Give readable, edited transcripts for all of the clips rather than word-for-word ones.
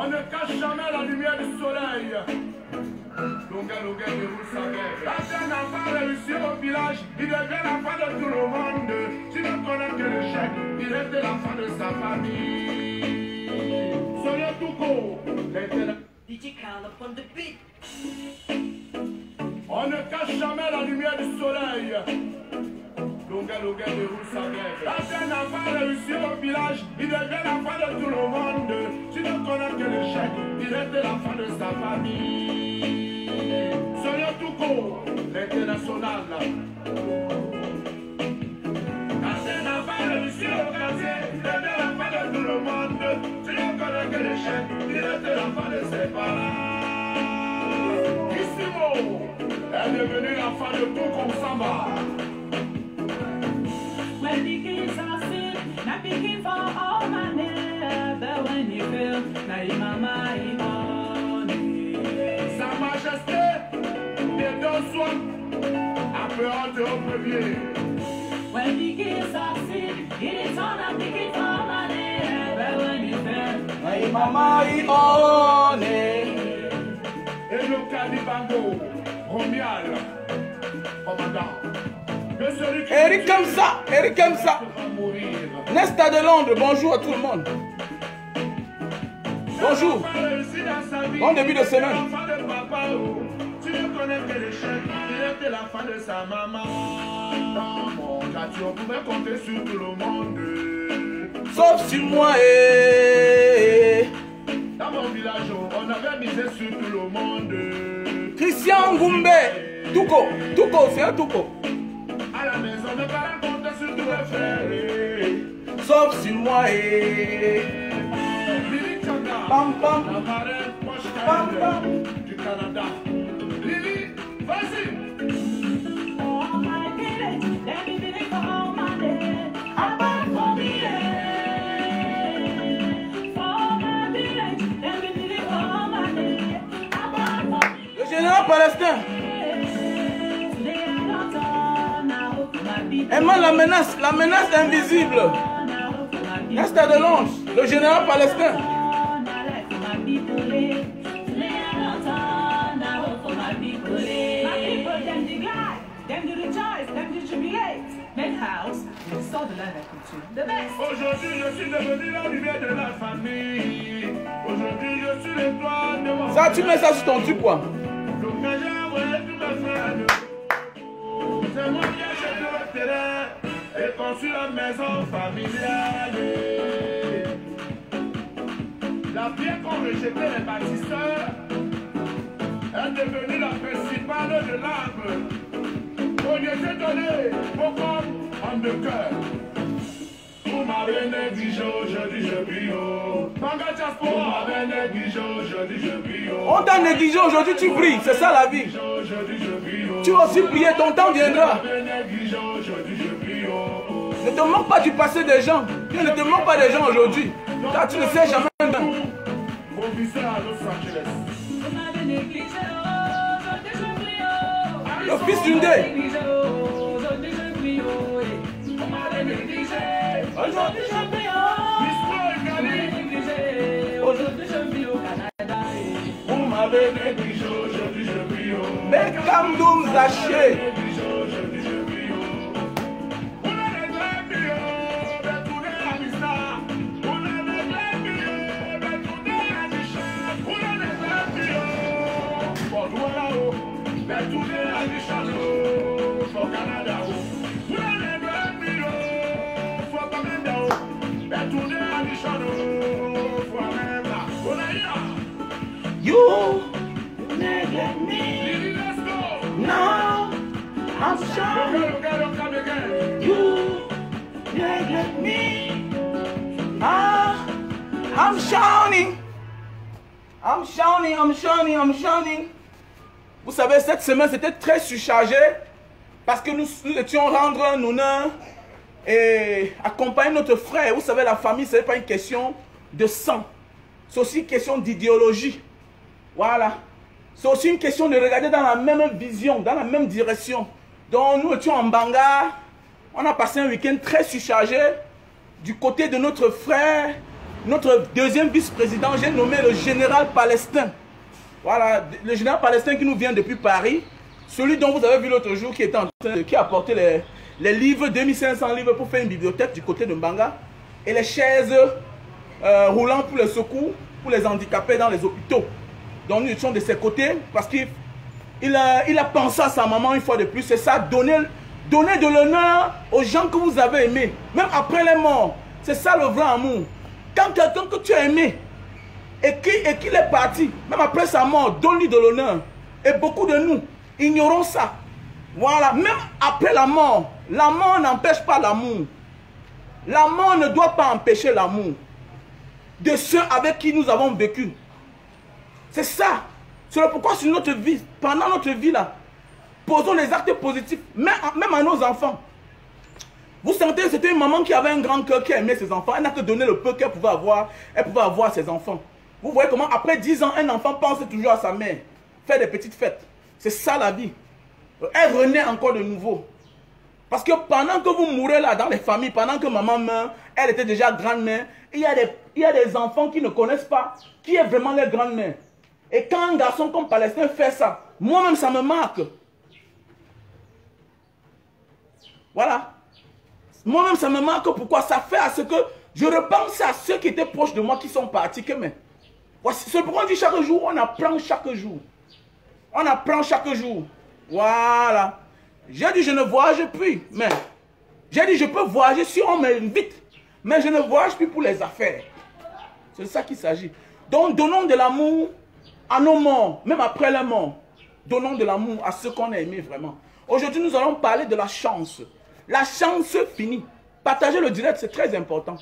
On ne cache jamais la lumière du soleil. Longa déroule sa guerre. Quand un enfant réussit au village, il devient l'enfant de tout le monde. Tu ne connais que l'échec, il reste l'enfant de sa famille. Sonia Touko, DJ Khaled upon the beat. On ne cache jamais la lumière du soleil. Longa déroule sa guerre. Quand un enfant réussit au village, il devient l'enfant de tout le monde. Tu ne connais que l'échec, il reste l'enfant de sa famille. Sonia Touko, l'international. Quand un enfant réussit au quartier, il devient l'enfant de tout le monde. Tu ne connais que l'échec, il reste l'enfant de ses parents. Kissimo est devenu l'enfant de Touko Samba. When the kids are sick, not picking for all my neighbors. But when you feel, now your mama is honey. Sa Majesté, des deux soins, appelante au premier. When the kids are sick, it is on a picking for my neighbors. But when you feel, now your mama is honey. Et le Cadibango, Romial, commandant. Eric Kamsa, Nesta de Londres, bonjour à tout le monde. Bonjour. Bon début de semaine. Tu ne connais que l'échec, il était la fin de sa maman. Dans mon quartier, on pouvait compter sur tout le monde. Sauf sur moi. Dans mon village, on avait misé sur tout le monde. Christian Ngumbe, Touko, c'est un Touko. À la maison, mes parents comptaient sur tous les frères. Sauf sur moi. Lili Changa, Pam pam. la marraine Poche Pam pam. du Canada. Lili, vas-y. all my village, let me be there for all my days. Abide for me, for my village, let me be there for all my days. Abide for me. Le général palestin. Aimant la menace invisible. Nesta de Londres, le général palestin. Aujourd'hui, je suis devenu la lumière de la famille. Aujourd'hui, je suis l'étoile de mon. Ça, tu mets ça sur ton tube, quoi. Donc, j'ai envoyé tous mes frères. C'est moi qui ai acheté le terrain et conçu la maison familiale. La pierre qu'ont rejeté les bâtisseurs est devenue la principale de l'arbre. On y était donné beaucoup en de cœur. Vous m'avez négligé, aujourd'hui je brille. Manga Jaspo, vous m'avez négligé, aujourd'hui je brille. On t'a négligé, aujourd'hui tu brilles, c'est ça la vie. Tu vas aussi prier, ton temps viendra. Ne te moque pas du passé des gens. Dieu ne te moque pas des gens aujourd'hui. Car tu ne sais jamais. Mon visa à Los Angeles. Le fils d'une dé. Aujourd'hui je brille, aujourd'hui je brille au Canada. Vous m'avez négligé, aujourd'hui je brille. Beckham Doum Zaché. You neglect me. Now I'm sorry. You neglect me. I'm shining. I'm shining. Vous savez, cette semaine, c'était très surchargé parce que nous étions rendre un honneur et accompagner notre frère. Vous savez, la famille, ce n'est pas une question de sang. C'est aussi une question d'idéologie. Voilà. C'est aussi une question de regarder dans la même vision, dans la même direction. Donc, nous étions en Banga. On a passé un week-end très surchargé du côté de notre frère notre deuxième vice-président, j'ai nommé le général Palestin. Voilà, le général Palestin qui nous vient depuis Paris. Celui dont vous avez vu l'autre jour qui a apporté les livres, 2500 livres pour faire une bibliothèque du côté de Mbanga. Et les chaises roulantes pour les secours, pour les handicapés dans les hôpitaux. Donc nous étions de ses côtés parce qu'il a pensé à sa maman une fois de plus. C'est ça, donner de l'honneur aux gens que vous avez aimés. Même après les morts. C'est ça le vrai amour. Quand quelqu'un que tu as aimé et qu'il est parti, même après sa mort, donne-lui de l'honneur. Et beaucoup de nous ignorons ça. Voilà, même après la mort n'empêche pas l'amour. La mort ne doit pas empêcher l'amour de ceux avec qui nous avons vécu. C'est ça. C'est pourquoi sur notre vie, pendant notre vie là, posons les actes positifs, même à nos enfants. Vous sentez, c'était une maman qui avait un grand cœur, qui aimait ses enfants. Elle n'a que donné le peu qu'elle pouvait avoir. Elle pouvait avoir à ses enfants. Vous voyez comment après 10 ans, un enfant pense toujours à sa mère. Faire des petites fêtes. C'est ça la vie. Elle renaît encore de nouveau. Parce que pendant que vous mourrez là dans les familles, pendant que maman meurt, elle était déjà grand-mère. Il y a des enfants qui ne connaissent pas qui est vraiment leur grand-mère. Et quand un garçon comme Palestin fait ça, moi-même ça me marque. Voilà. Moi-même, ça me marque. Pourquoi? Ça fait à ce que je repense à ceux qui étaient proches de moi qui sont partis. C'est pourquoi on dit chaque jour, on apprend chaque jour. On apprend chaque jour. Voilà. J'ai dit, je ne voyage plus. Mais j'ai dit, je peux voyager si on m'invite. Mais je ne voyage plus pour les affaires. C'est de ça qu'il s'agit. Donc, donnons de l'amour à nos morts, même après la mort. Donnons de l'amour à ceux qu'on a aimés vraiment. Aujourd'hui, nous allons parler de la chance. La chance finie. Partager le direct, c'est très important.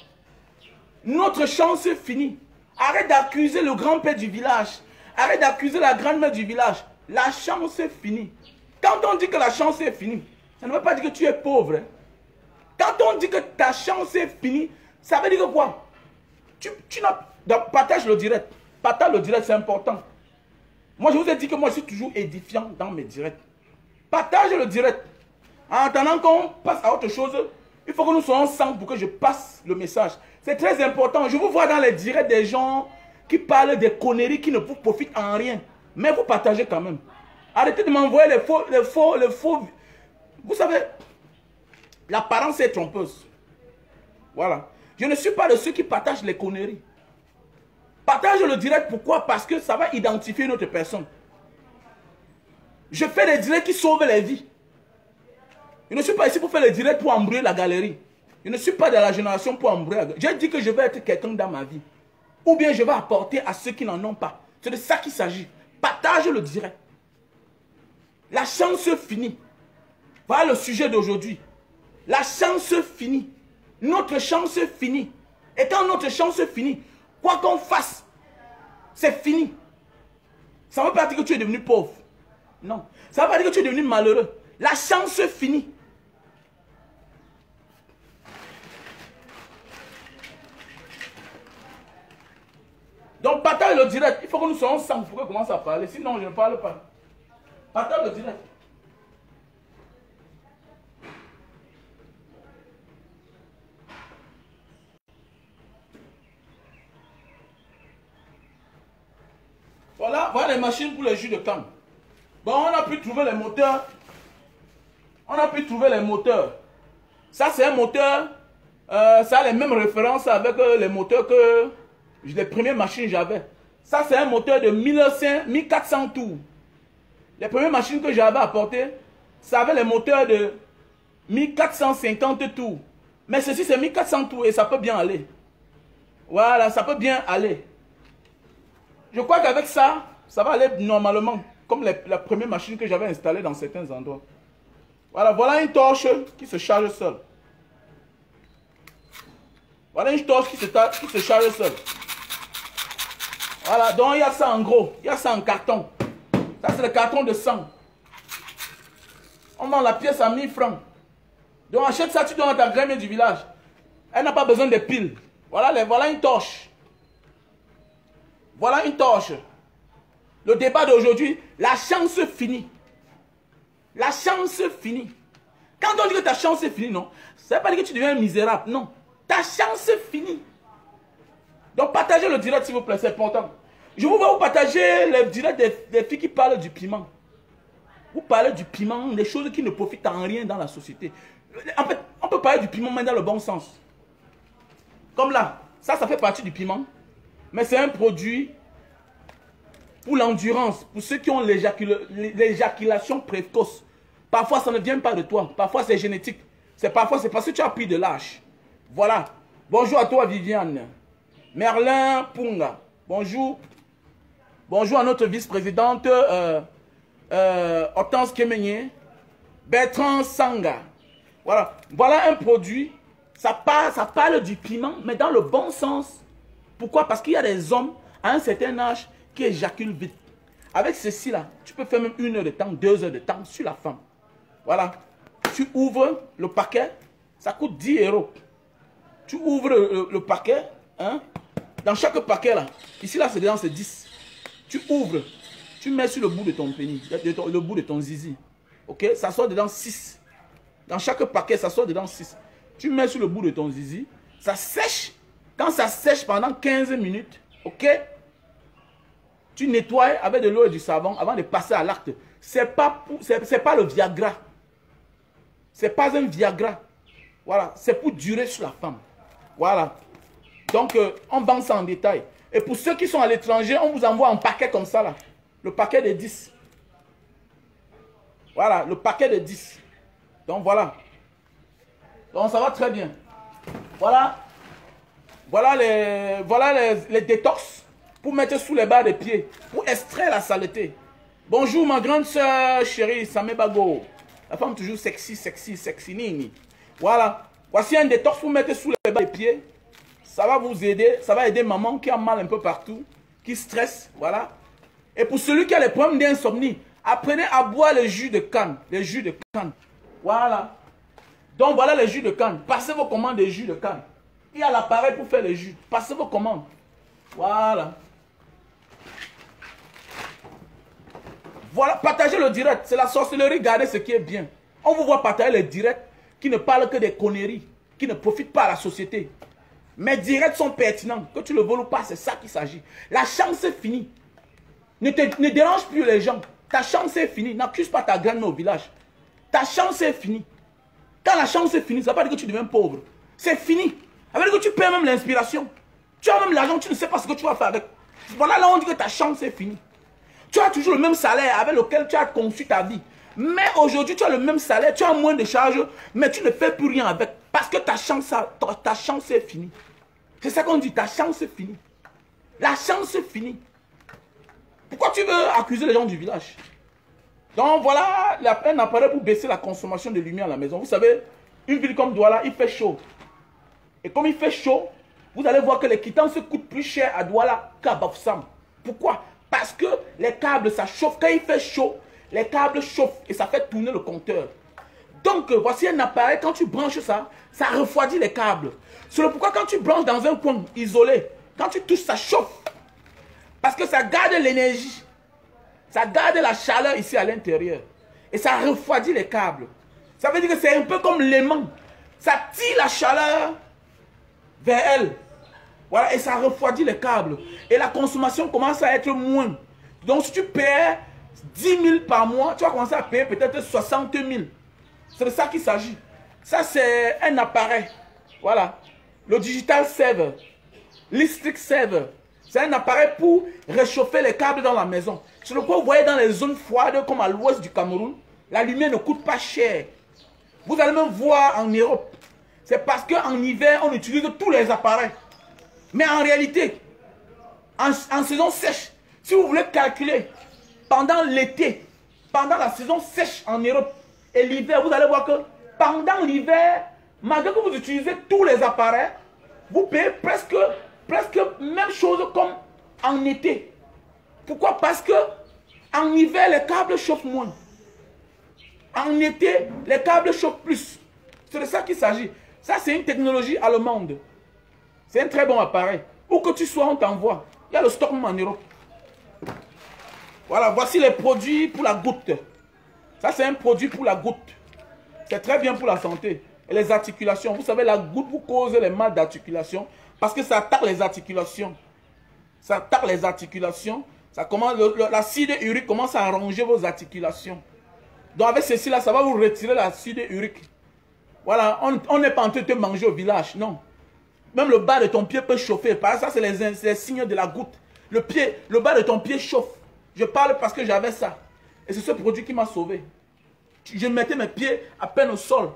Notre chance finie. Arrête d'accuser le grand-père du village. Arrête d'accuser la grand-mère du village. La chance finie. Quand on dit que la chance est finie, ça ne veut pas dire que tu es pauvre. Hein. Quand on dit que ta chance est finie, ça veut dire quoi? Partage le direct. Partage le direct, c'est important. Moi, je vous ai dit que moi, je suis toujours édifiant dans mes directs. Partage le direct. En attendant qu'on passe à autre chose, il faut que nous soyons ensemble pour que je passe le message. C'est très important. Je vous vois dans les directs des gens qui parlent des conneries qui ne vous profitent en rien. Mais vous partagez quand même. Arrêtez de m'envoyer les faux. Vous savez, l'apparence est trompeuse. Voilà. Je ne suis pas de ceux qui partagent les conneries. Partage le direct, pourquoi? Parce que ça va identifier une autre personne. Je fais des directs qui sauvent les vies. Je ne suis pas ici pour faire les directs pour embrouiller la galerie. Je ne suis pas de la génération pour embrouiller la galerie. J'ai dit que je vais être quelqu'un dans ma vie. Ou bien je vais apporter à ceux qui n'en ont pas. C'est de ça qu'il s'agit. Partage le direct. La chance finie. Voilà le sujet d'aujourd'hui. La chance finie. Notre chance finie. Et quand notre chance finit, quoi qu'on fasse, c'est fini. Ça ne veut pas dire que tu es devenu pauvre. Non. Ça ne veut pas dire que tu es devenu malheureux. La chance finit. Donc partage le direct. Il faut que nous soyons ensemble pour qu'on commence à parler. Sinon, je ne parle pas. Partage le direct. Voilà les machines pour les jus de canne. Bon, on a pu trouver les moteurs. Ça, c'est un moteur. Ça a les mêmes références avec les moteurs que les premières machines j'avais. Ça, c'est un moteur de 1400 tours. Les premières machines que j'avais apportées, ça avait les moteurs de 1450 tours. Mais ceci, c'est 1400 tours et ça peut bien aller. Voilà, ça peut bien aller. Je crois qu'avec ça, ça va aller normalement, comme la première machine que j'avais installée dans certains endroits. Voilà une torche qui se charge seule. Voilà une torche qui se charge seule. Voilà, donc il y a ça en gros, il y a ça en carton. Ça c'est le carton de 100. On vend la pièce à 1000 francs. Donc achète ça, tu donnes à ta grand-mère du village. Elle n'a pas besoin de piles. Voilà une torche. Voilà une torche. Le débat d'aujourd'hui, la chance finie. La chance finie. Quand on dit que ta chance est finie, non, ça ne veut pas dire que tu deviens misérable, non. Ta chance finie. Donc, partagez le direct, s'il vous plaît, c'est important. Je vous vois vous partager le direct des filles qui parlent du piment. Vous parlez du piment, des choses qui ne profitent en rien dans la société. En fait, on peut parler du piment, mais dans le bon sens. Comme là, ça fait partie du piment. Mais c'est un produit pour l'endurance, pour ceux qui ont l'éjaculation précoce. Parfois, ça ne vient pas de toi. Parfois, c'est génétique. Parfois, c'est parce que tu as pris de l'âge. Voilà. Bonjour à toi, Viviane. Merlin Punga. Bonjour. Bonjour à notre vice-présidente Hortense Kemenye. Bertrand Sanga. Voilà. Voilà un produit. Ça parle du piment, mais dans le bon sens. Pourquoi? Parce qu'il y a des hommes à un certain âge qui éjaculent vite. Avec ceci-là, tu peux faire même 1 heure de temps, 2 heures de temps sur la femme. Voilà. Tu ouvres le paquet, ça coûte 10 €. Tu ouvres le paquet, hein. Dans chaque paquet là, ici là c'est dedans, c'est 10. Tu ouvres, tu mets sur le bout de ton pénis, le bout de ton zizi. Ok, ça sort dedans 6. Dans chaque paquet, ça sort dedans 6. Tu mets sur le bout de ton zizi, ça sèche. Quand ça sèche pendant 15 minutes, ok, tu nettoies avec de l'eau et du savon avant de passer à l'acte. C'est pas le Viagra. C'est pas un Viagra. Voilà, c'est pour durer sur la femme. Voilà. Donc, on vend ça en détail. Et pour ceux qui sont à l'étranger, on vous envoie un paquet comme ça, là. Le paquet de 10. Voilà, le paquet de 10. Donc, voilà. Donc, ça va très bien. Voilà. Voilà les détox pour mettre sous les bas des pieds. Pour extraire la saleté. Bonjour, ma grande soeur chérie, Samé Bago. La femme toujours sexy, sexy, sexy, nini. Voilà. Voici un détox pour mettre sous les bas des pieds. Ça va vous aider. Ça va aider maman qui a mal un peu partout. Qui stresse. Voilà. Et pour celui qui a les problèmes d'insomnie, apprenez à boire les jus de canne. Les jus de canne. Voilà. Donc voilà les jus de canne. Passez vos commandes de jus de canne. Il y a l'appareil pour faire les jus. Passez vos commandes. Voilà. Voilà, partagez le direct. C'est la sorcellerie, regardez ce qui est bien. On vous voit partager les directs qui ne parlent que des conneries, qui ne profitent pas à la société. Mes directs sont pertinents. Que tu le veuilles ou pas, c'est ça qu'il s'agit. La chance est finie. Ne dérange plus les gens. Ta chance est finie. N'accuse pas ta graine au village. Ta chance est finie. Quand la chance est finie, ça ne veut pas dire que tu deviens pauvre. C'est fini. Ça veut dire que tu perds même l'inspiration. Tu as même l'argent, tu ne sais pas ce que tu vas faire avec. Voilà là on dit que ta chance est finie. Tu as toujours le même salaire avec lequel tu as conçu ta vie. Mais aujourd'hui, tu as le même salaire, tu as moins de charges, mais tu ne fais plus rien avec. Parce que ta chance est finie. C'est ça qu'on dit, ta chance est finie. La chance est finie. Pourquoi tu veux accuser les gens du village? Donc voilà, un appareil pour baisser la consommation de lumière à la maison. Vous savez, une ville comme Douala, il fait chaud. Et comme il fait chaud, vous allez voir que les quittances coûtent plus cher à Douala qu'à Bafoussam. Pourquoi? Parce que les câbles, ça chauffe. Quand il fait chaud, les câbles chauffent et ça fait tourner le compteur. Donc, voici un appareil, quand tu branches ça, ça refroidit les câbles. C'est pourquoi quand tu branches dans un coin isolé, quand tu touches, ça chauffe. Parce que ça garde l'énergie. Ça garde la chaleur ici à l'intérieur. Et ça refroidit les câbles. Ça veut dire que c'est un peu comme l'aimant. Ça tire la chaleur vers elle. Voilà, et ça refroidit les câbles. Et la consommation commence à être moins. Donc si tu payes 10 000 par mois, tu vas commencer à payer peut-être 60 000. C'est de ça qu'il s'agit. Ça, c'est un appareil. Voilà. Le Digital Saver. L'Electric Saver. C'est un appareil pour réchauffer les câbles dans la maison. C'est le quoi vous voyez dans les zones froides comme à l'ouest du Cameroun, la lumière ne coûte pas cher. Vous allez même voir en Europe. C'est parce qu'en hiver, on utilise tous les appareils. Mais en réalité, en saison sèche, si vous voulez calculer, pendant l'été, pendant la saison sèche en Europe et l'hiver, vous allez voir que pendant l'hiver, malgré que vous utilisez tous les appareils, vous payez presque même chose comme en été. Pourquoi? Parce que en hiver, les câbles chauffent moins. En été, les câbles chauffent plus. C'est de ça qu'il s'agit. Ça, c'est une technologie allemande. C'est un très bon appareil. Où que tu sois, on t'envoie. Il y a le stock en Europe. Voilà, voici les produits pour la goutte. Ça, c'est un produit pour la goutte. C'est très bien pour la santé. Et les articulations. Vous savez, la goutte vous cause les mal d'articulation. Parce que ça attaque les articulations. Ça attaque les articulations. L'acide urique commence à arranger vos articulations. Donc avec ceci là, ça va vous retirer l'acide urique. Voilà, on n'est pas en train de te manger au village, non. Même le bas de ton pied peut chauffer. Par ça, c'est les signes de la goutte. Le bas de ton pied chauffe. Je parle parce que j'avais ça. Et c'est ce produit qui m'a sauvé. Je mettais mes pieds à peine au sol.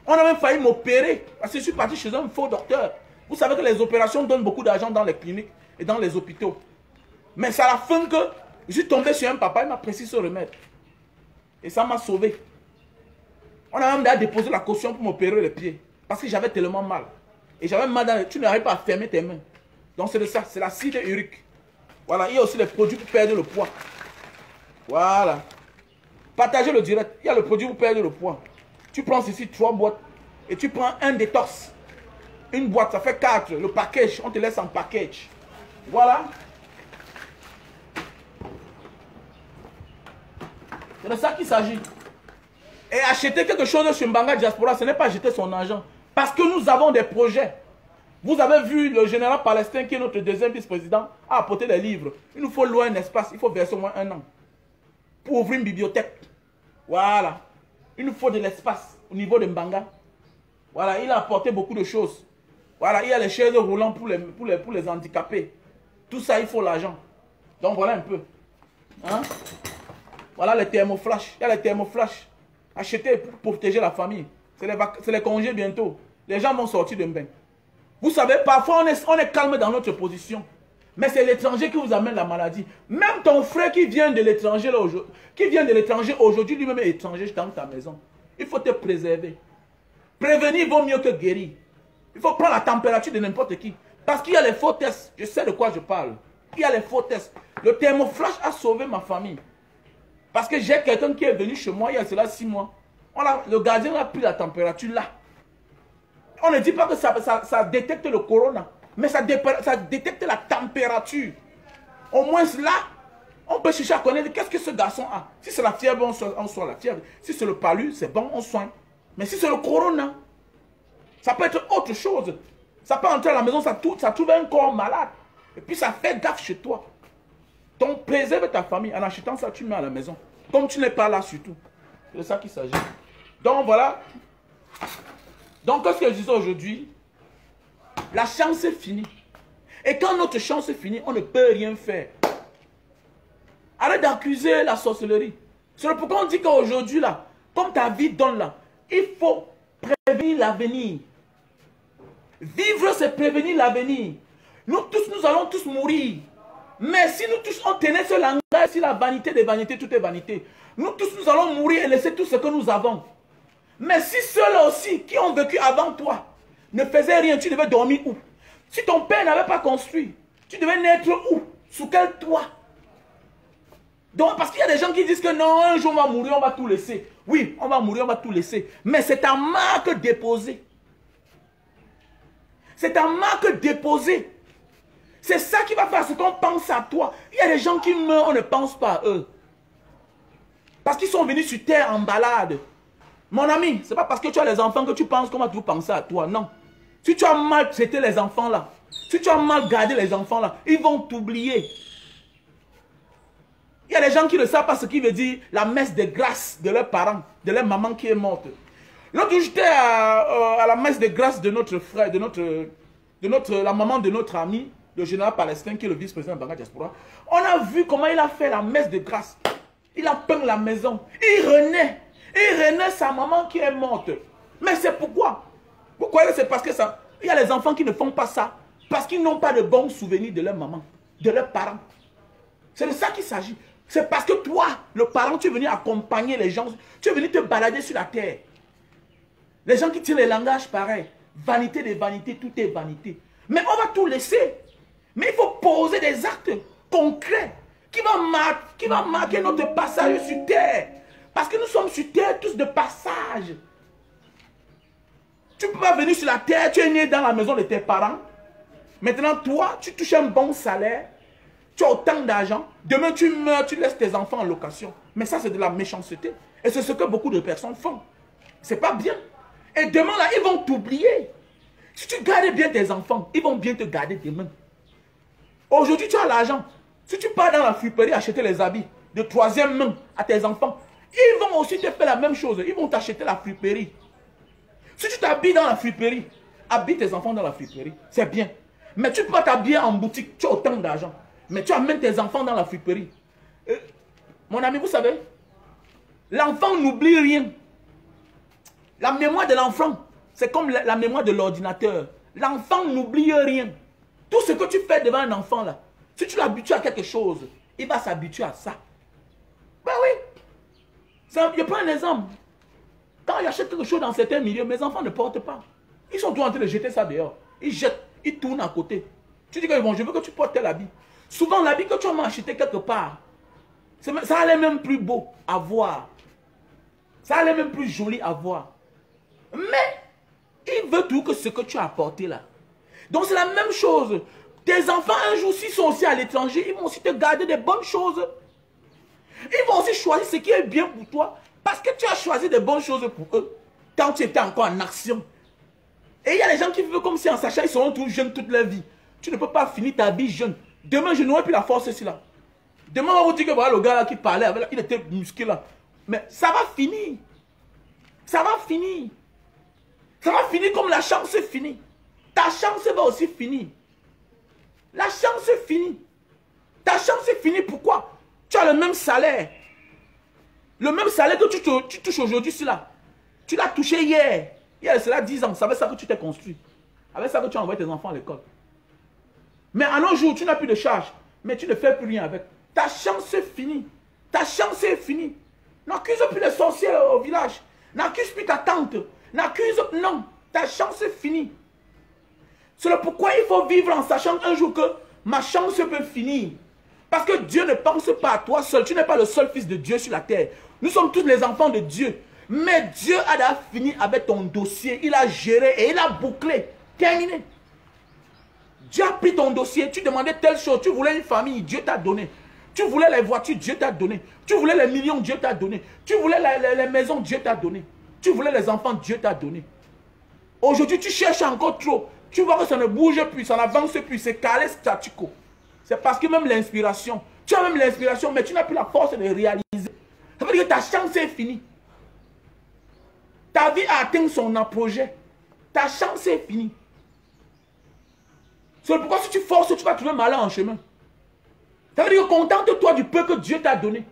On a même failli m'opérer. Parce que je suis parti chez un faux docteur. Vous savez que les opérations donnent beaucoup d'argent dans les cliniques et dans les hôpitaux. Mais c'est à la fin que je suis tombé sur un papa, il m'a prescrit ce remède. Et ça m'a sauvé. On a même déposé la caution pour m'opérer les pieds. Parce que j'avais tellement mal. Et j'avais mal dans les... Tu n'arrives pas à fermer tes mains. Donc c'est de ça, c'est l'acide urique. Voilà, il y a aussi les produits pour perdre le poids. Voilà. Partagez le direct. Il y a le produit pour perdre le poids. Tu prends ici 3 boîtes. Et tu prends un détox. Une boîte, ça fait 4. Le package, on te laisse en package. Voilà. C'est de ça qu'il s'agit. Et acheter quelque chose sur Mbanga Diaspora, ce n'est pas jeter son argent. Parce que nous avons des projets. Vous avez vu le général Palestin, qui est notre deuxième vice-président, a apporté des livres. Il nous faut louer un espace, il faut verser au moins 1 an. Pour ouvrir une bibliothèque. Voilà. Il nous faut de l'espace au niveau de Mbanga. Voilà, il a apporté beaucoup de choses. Voilà, il y a les chaises roulantes pour les handicapés. Tout ça, il faut l'argent. Donc voilà un peu. Hein? Voilà les thermoflash. Il y a les thermoflash. Achetez pour protéger la famille. C'est les congés bientôt. Les gens vont sortir d'un bain. Vous savez, parfois on est calme dans notre position. Mais c'est l'étranger qui vous amène la maladie. Même ton frère qui vient de l'étranger aujourd'hui, lui-même est étranger dans ta maison. Il faut te préserver. Prévenir vaut mieux que guérir. Il faut prendre la température de n'importe qui. Parce qu'il y a les faux tests. Je sais de quoi je parle. Il y a les faux tests. Le thermoflash a sauvé ma famille. Parce que j'ai quelqu'un qui est venu chez moi il y a cela 6 mois. Le gardien a pris la température là. On ne dit pas que ça détecte le corona. Mais ça détecte la température. Au moins là, on peut chercher à connaître qu'est-ce que ce garçon a. Si c'est la fièvre, on soigne la fièvre. Si c'est le palu, c'est bon, on soigne. Mais si c'est le corona, ça peut être autre chose. Ça peut entrer à la maison, ça trouve un corps malade. Et puis ça fait gaffe chez toi. Donc préserve ta famille. En achetant ça, tu mets à la maison. Comme tu n'es pas là surtout. C'est de ça qu'il s'agit. Donc voilà. Donc qu'est-ce que je disais aujourd'hui? La chance est finie. Et quand notre chance est finie, on ne peut rien faire. Arrête d'accuser la sorcellerie. C'est pourquoi on dit qu'aujourd'hui là, comme ta vie donne là, il faut prévenir l'avenir. Vivre, c'est prévenir l'avenir. Nous tous, nous allons tous mourir. Mais si nous tous, on tenait ce langage, si la vanité des vanités, tout est vanité. Nous tous, nous allons mourir et laisser tout ce que nous avons. Mais si ceux-là aussi, qui ont vécu avant toi, ne faisaient rien, tu devais dormir où? Si ton père n'avait pas construit, tu devais naître où? Sous quel toit? Donc, parce qu'il y a des gens qui disent que non, un jour on va mourir, on va tout laisser. Oui, on va mourir, on va tout laisser. Mais c'est ta marque déposée. C'est ta marque déposée. C'est ça qui va faire ce qu'on pense à toi. Il y a des gens qui meurent, on ne pense pas à eux. Parce qu'ils sont venus sur terre en balade. Mon ami, ce n'est pas parce que tu as les enfants que tu penses qu'on va toujours penser à toi. Non. Si tu as mal traité les enfants là, si tu as mal gardé les enfants là, ils vont t'oublier. Il y a des gens qui ne savent pas ce qui veut dire la messe de grâce de leurs parents, de leur maman qui est morte. L'autre jour, j'étais à la messe de grâce de notre frère, la maman de notre ami, le général Palestin, qui est le vice-président de Mbanga Diaspora. On a vu comment il a fait la messe de grâce. Il a peint la maison. Il renaît. Il renaît sa maman qui est morte. Mais c'est pourquoi? Pourquoi? C'est parce que ça. Il y a les enfants qui ne font pas ça. Parce qu'ils n'ont pas de bons souvenirs de leur maman, de leurs parents. C'est de ça qu'il s'agit. C'est parce que toi, le parent, tu es venu accompagner les gens. Tu es venu te balader sur la terre. Les gens qui tirent les langages pareils. Vanité des vanités, tout est vanité. Mais on va tout laisser. Mais il faut poser des actes concrets qui vont marquer notre passage sur terre. Parce que nous sommes sur terre tous de passage. Tu ne peux pas venir sur la terre, tu es né dans la maison de tes parents. Maintenant, toi, tu touches un bon salaire. Tu as autant d'argent. Demain, tu meurs, tu laisses tes enfants en location. Mais ça, c'est de la méchanceté. Et c'est ce que beaucoup de personnes font. C'est pas bien. Et demain, là, ils vont t'oublier. Si tu gardes bien tes enfants, ils vont bien te garder demain. Aujourd'hui, tu as l'argent. Si tu pars dans la friperie acheter les habits de troisième main à tes enfants, ils vont aussi te faire la même chose. Ils vont t'acheter la friperie. Si tu t'habilles dans la friperie, habille tes enfants dans la friperie. C'est bien. Mais tu peux pas t'habiller en boutique. Tu as autant d'argent. Mais tu amènes tes enfants dans la friperie. Mon ami, vous savez, l'enfant n'oublie rien. La mémoire de l'enfant, c'est comme la mémoire de l'ordinateur. L'enfant n'oublie rien. Tout ce que tu fais devant un enfant là, si tu l'habitues à quelque chose, il va s'habituer à ça. Ben oui. Je prends un exemple. Quand j'achète quelque chose dans certains milieux, mes enfants ne portent pas. Ils sont tous en train de jeter ça dehors. Ils jettent, ils tournent à côté. Tu dis que bon, je veux que tu portes tel habit. Souvent, l'habit que tu as acheté quelque part, ça allait même plus beau à voir. Ça allait même plus joli à voir. Mais, il veut tout que ce que tu as apporté là. Donc, c'est la même chose. Tes enfants, un jour, s'ils sont aussi à l'étranger, ils vont aussi te garder des bonnes choses. Ils vont aussi choisir ce qui est bien pour toi. Parce que tu as choisi des bonnes choses pour eux. Quand tu étais encore en action. Et il y a des gens qui vivent comme si en sachant ils seront tous jeunes toute leur vie. Tu ne peux pas finir ta vie jeune. Demain, je n'aurai plus la force ici là. Demain, on va vous dire que voilà le gars là qui parlait, avec, il était musclé là. Mais ça va finir. Ça va finir. Ça va finir comme la chance finit. Ta chance va aussi finir. La chance finit. Ta chance finit. Pourquoi? Tu as le même salaire. Le même salaire que tu touches aujourd'hui, c'est là. Tu l'as touché hier. Hier, c'est là 10 ans. C'est avec ça que tu t'es construit. Avec ça que tu as envoyé tes enfants à l'école. Mais à nos jours, tu n'as plus de charge. Mais tu ne fais plus rien avec. Ta chance est finie. Ta chance est finie. N'accuse plus les sorciers au village. N'accuse plus ta tante. N'accuse... Non. Ta chance est finie. C'est pourquoi il faut vivre en sachant un jour que ma chance peut finir. Parce que Dieu ne pense pas à toi seul. Tu n'es pas le seul fils de Dieu sur la terre. Nous sommes tous les enfants de Dieu. Mais Dieu a déjà fini avec ton dossier. Il a géré et il a bouclé. Terminé. Dieu a pris ton dossier. Tu demandais telle chose. Tu voulais une famille. Dieu t'a donné. Tu voulais les voitures. Dieu t'a donné. Tu voulais les millions. Dieu t'a donné. Tu voulais les maisons. Dieu t'a donné. Tu voulais les enfants. Dieu t'a donné. Aujourd'hui, tu cherches encore trop. Tu vois que ça ne bouge plus. Ça n'avance plus. C'est calé statu quo. C'est parce que même l'inspiration. Tu as même l'inspiration. Mais tu n'as plus la force de réaliser. Ça veut dire que ta chance est finie. Ta vie a atteint son apogée. Ta chance est finie. C'est pourquoi si tu forces, tu vas trouver malin en chemin. Ça veut dire que contente-toi du peu que Dieu t'a donné.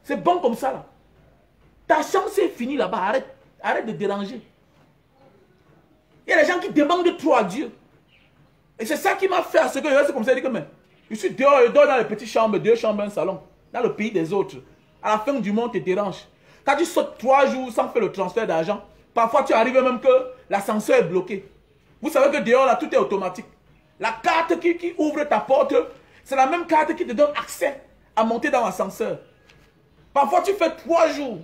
C'est bon comme ça là. Ta chance est finie là-bas. Arrête. Arrête de déranger. Il y a des gens qui demandent trop à Dieu. Et c'est ça qui m'a fait à ce que je reste comme ça. Je dis que mais, je suis dehors, je dors dans les petites chambres, 2 chambres, un salon. Dans le pays des autres. À la fin du monde, te dérange. Quand tu sautes 3 jours sans faire le transfert d'argent, parfois tu arrives même que l'ascenseur est bloqué. Vous savez que dehors là, tout est automatique. La carte qui ouvre ta porte, c'est la même carte qui te donne accès à monter dans l'ascenseur. Parfois tu fais 3 jours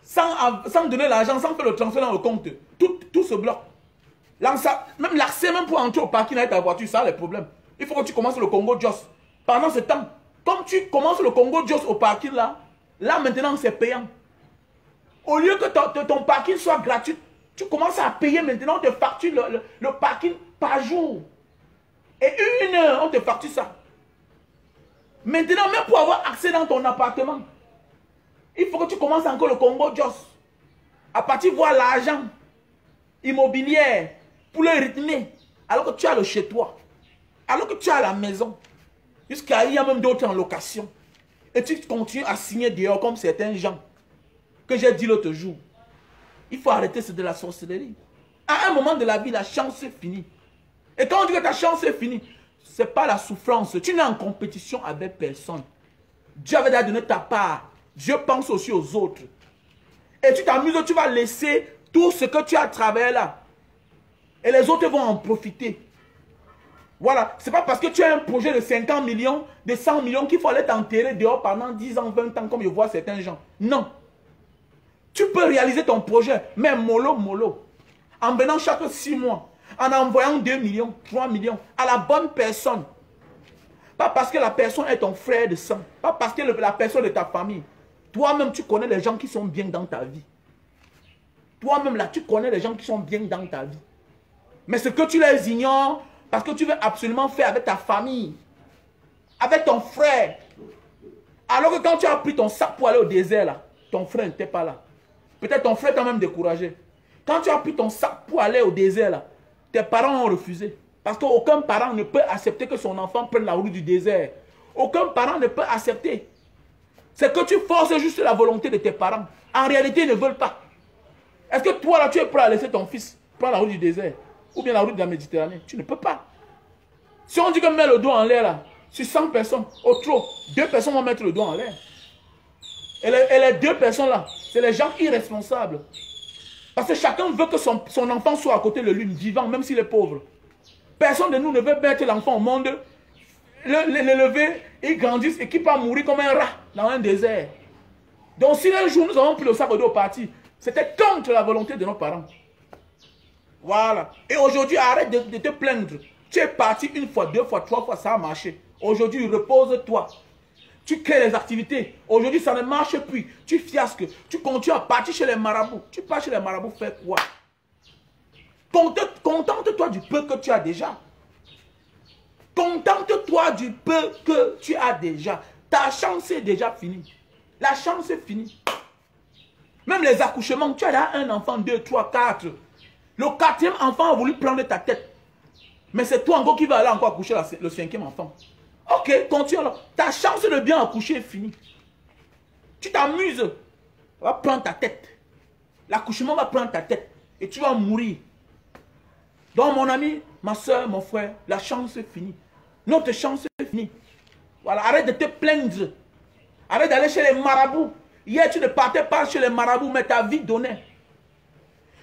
sans donner l'argent, sans faire le transfert dans le compte. Tout se bloque. Même l'accès même pour entrer au parking avec ta voiture, ça a les problèmes. Il faut que tu commences le Congo Jos. Pendant ce temps, comme tu commences le Congo Jos au parking là maintenant c'est payant. Au lieu que ton parking soit gratuit, tu commences à payer maintenant, on te facture le parking par jour. Et 1 heure, on te facture ça. Maintenant, même pour avoir accès dans ton appartement, il faut que tu commences encore le Congo Jos. À partir de voir l'argent immobilier pour le rythmer, alors que tu as le chez toi, alors que tu as la maison, jusqu'à il y a même d'autres en location. Et tu continues à signer dehors comme certains gens que j'ai dit l'autre jour. Il faut arrêter, c'est de la sorcellerie. À un moment de la vie, la chance est finie. Et quand on dit que ta chance est finie, ce n'est pas la souffrance. Tu n'es en compétition avec personne. Dieu avait déjà donné ta part. Dieu pense aussi aux autres. Et tu t'amuses, tu vas laisser tout ce que tu as travaillé là. Et les autres vont en profiter. Voilà. Ce n'est pas parce que tu as un projet de 50 millions, de 100 millions qu'il faut aller t'enterrer dehors pendant 10 ans, 20 ans, comme je vois certains gens. Non. Tu peux réaliser ton projet, mais mollo, mollo. En venant chaque 6 mois, en envoyant 2 millions, 3 millions à la bonne personne. Pas parce que la personne est ton frère de sang. Pas parce que la personne est ta famille. Toi-même, tu connais les gens qui sont bien dans ta vie. Toi-même là, tu connais les gens qui sont bien dans ta vie. Mais ce que tu les ignores, parce que tu veux absolument faire avec ta famille, avec ton frère. Alors que quand tu as pris ton sac pour aller au désert là, ton frère n'était pas là. Peut-être ton frère t'a même découragé. Quand tu as pris ton sac pour aller au désert là, tes parents ont refusé. Parce qu'aucun parent ne peut accepter que son enfant prenne la route du désert. Aucun parent ne peut accepter. C'est que tu forces juste la volonté de tes parents. En réalité, ils ne veulent pas. Est-ce que toi là, tu es prêt à laisser ton fils prendre la route du désert? Ou bien la route de la Méditerranée? Tu ne peux pas. Si on dit que met le doigt en l'air là, sur 100 personnes, au trop, 2 personnes vont mettre le doigt en l'air. Et les 2 personnes là, c'est les gens irresponsables. Parce que chacun veut que son enfant soit à côté de lui, vivant, même s'il est pauvre. Personne de nous ne veut mettre l'enfant au monde, l'élever, il grandisse et qu'il peut mourir comme un rat dans un désert. Donc si un jour nous avons pris le sac de dos au parti, c'était contre la volonté de nos parents. Voilà. Et aujourd'hui, arrête de te plaindre. Tu es parti 1 fois, 2 fois, 3 fois, ça a marché. Aujourd'hui, repose-toi. Tu crées les activités. Aujourd'hui, ça ne marche plus. Tu fiasques. Tu continues à partir chez les marabouts. Tu pars chez les marabouts, faire quoi? Contente-toi du peu que tu as déjà. Contente-toi du peu que tu as déjà. Ta chance est déjà finie. La chance est finie. Même les accouchements, tu as là un enfant, 2, 3, 4. Le 4e enfant a voulu prendre ta tête. Mais c'est toi encore qui va aller encore accoucher le 5e enfant. Ok, continue alors. Ta chance de bien accoucher est finie. Tu t'amuses. On va prendre ta tête. L'accouchement va prendre ta tête. Et tu vas mourir. Donc mon ami, ma soeur, mon frère, la chance est finie. Notre chance est finie. Voilà, arrête de te plaindre. Arrête d'aller chez les marabouts. Hier, tu ne partais pas chez les marabouts, mais ta vie donnait.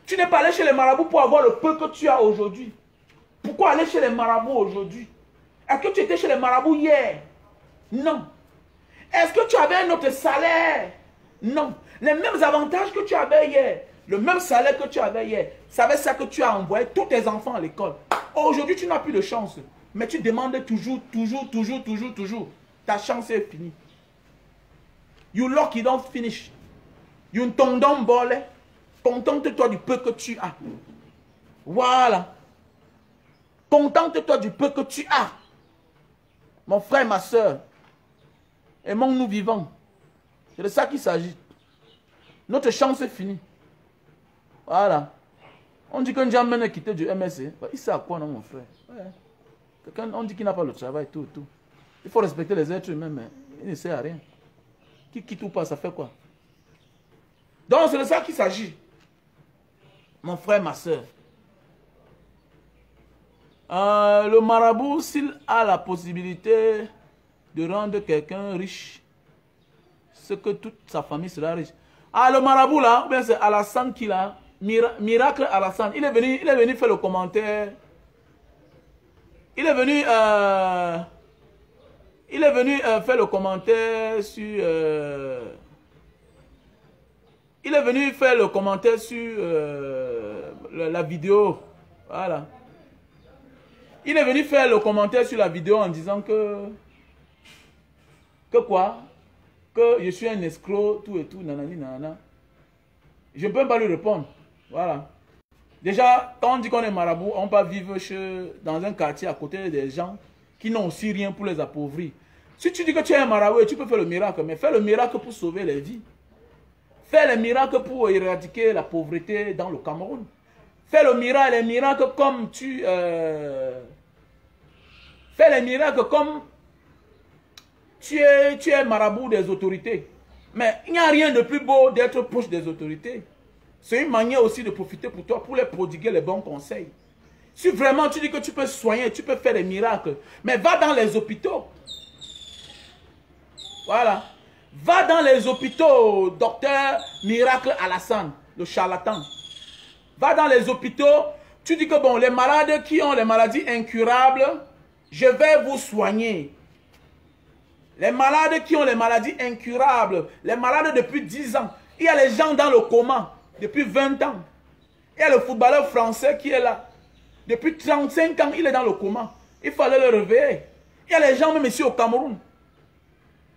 Tu n'es pas allé chez les marabouts pour avoir le peu que tu as aujourd'hui. Pourquoi aller chez les marabouts aujourd'hui? Est-ce que tu étais chez les marabouts hier? Non. Est-ce que tu avais un autre salaire? Non. Les mêmes avantages que tu avais hier, le même salaire que tu avais hier, c'est ça que tu as envoyé tous tes enfants à l'école. Aujourd'hui, tu n'as plus de chance. Mais tu demandes toujours. Ta chance est finie. You lucky don't finish. You don't bole. Contente-toi du peu que tu as. Voilà. Contente-toi du peu que tu as. Mon frère, ma soeur, aimons-nous vivants. C'est de ça qu'il s'agit. Notre chance est finie. Voilà. On dit qu'un Djammen est quitté du MSC. Il sait à quoi, non, mon frère? Ouais. On dit qu'il n'a pas le travail, tout. Il faut respecter les êtres humains, mais il ne sert à rien. Qui quitte ou pas, ça fait quoi? Donc, c'est de ça qu'il s'agit. Mon frère, ma soeur. Le marabout, s'il a la possibilité de rendre quelqu'un riche, c'est que toute sa famille sera riche. Ah, le marabout là, c'est Alassane qui l'a. Miracle Alassane. Il est venu faire le commentaire. Il est venu faire le commentaire sur. Il est venu faire le commentaire sur la vidéo. Voilà. Il est venu faire le commentaire sur la vidéo en disant que quoi? Que je suis un escroc, tout et tout, nanani, nanana. Je ne peux pas lui répondre. Voilà. Déjà, quand on dit qu'on est marabout, on va vivre dans un quartier à côté des gens qui n'ont aussi rien pour les appauvrir. Si tu dis que tu es un marabout, tu peux faire le miracle, mais fais le miracle pour sauver les vies. Fais le miracle pour éradiquer la pauvreté dans le Cameroun. Fais le miracle, les miracles comme tu... fais les miracles comme tu es marabout des autorités. Mais il n'y a rien de plus beau d'être proche des autorités. C'est une manière aussi de profiter pour toi, pour les prodiguer les bons conseils. Si vraiment tu dis que tu peux soigner, tu peux faire des miracles, mais va dans les hôpitaux. Voilà. Va dans les hôpitaux, docteur Miracle Alassane, le charlatan. Va dans les hôpitaux, tu dis que bon, les malades qui ont les maladies incurables, je vais vous soigner. Les malades qui ont les maladies incurables, les malades depuis 10 ans, il y a les gens dans le coma depuis 20 ans. Il y a le footballeur français qui est là. Depuis 35 ans, il est dans le coma. Il fallait le réveiller. Il y a les gens même ici au Cameroun.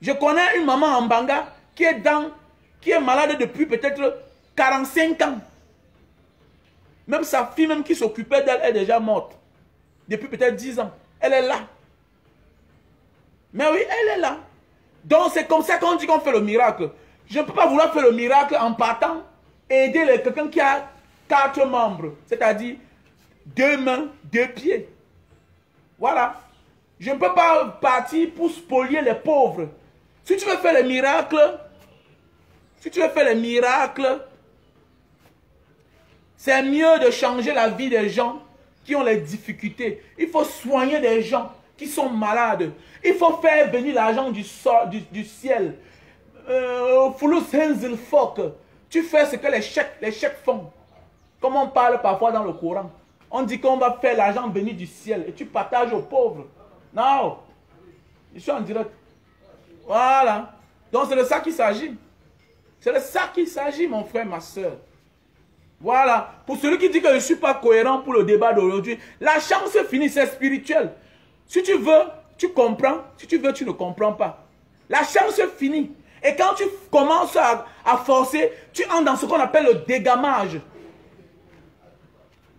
Je connais une maman en Banga qui est malade depuis peut-être 45 ans. Même sa fille même qui s'occupait d'elle est déjà morte. Depuis peut-être 10 ans. Elle est là. Mais oui, elle est là. Donc c'est comme ça qu'on dit qu'on fait le miracle. Je ne peux pas vouloir faire le miracle en partant aider quelqu'un qui a 4 membres. C'est-à-dire 2 mains, 2 pieds. Voilà. Je ne peux pas partir pour spolier les pauvres. Si tu veux faire les miracles, c'est mieux de changer la vie des gens qui ont les difficultés. Il faut soigner des gens qui sont malades. Il faut faire venir l'argent du ciel. Tu fais ce que les chèques font. Comme on parle parfois dans le Coran. On dit qu'on va faire l'argent venir du ciel et tu partages aux pauvres. Non. Je suis en direct. Voilà. Donc c'est de ça qu'il s'agit. C'est de ça qu'il s'agit, mon frère, ma soeur. Voilà. Pour celui qui dit que je ne suis pas cohérent pour le débat d'aujourd'hui, la chance finie, c'est spirituel. Si tu veux, tu comprends. Si tu veux, tu ne comprends pas. La chance finie. Et quand tu commences à forcer, tu entres dans ce qu'on appelle le dégamage.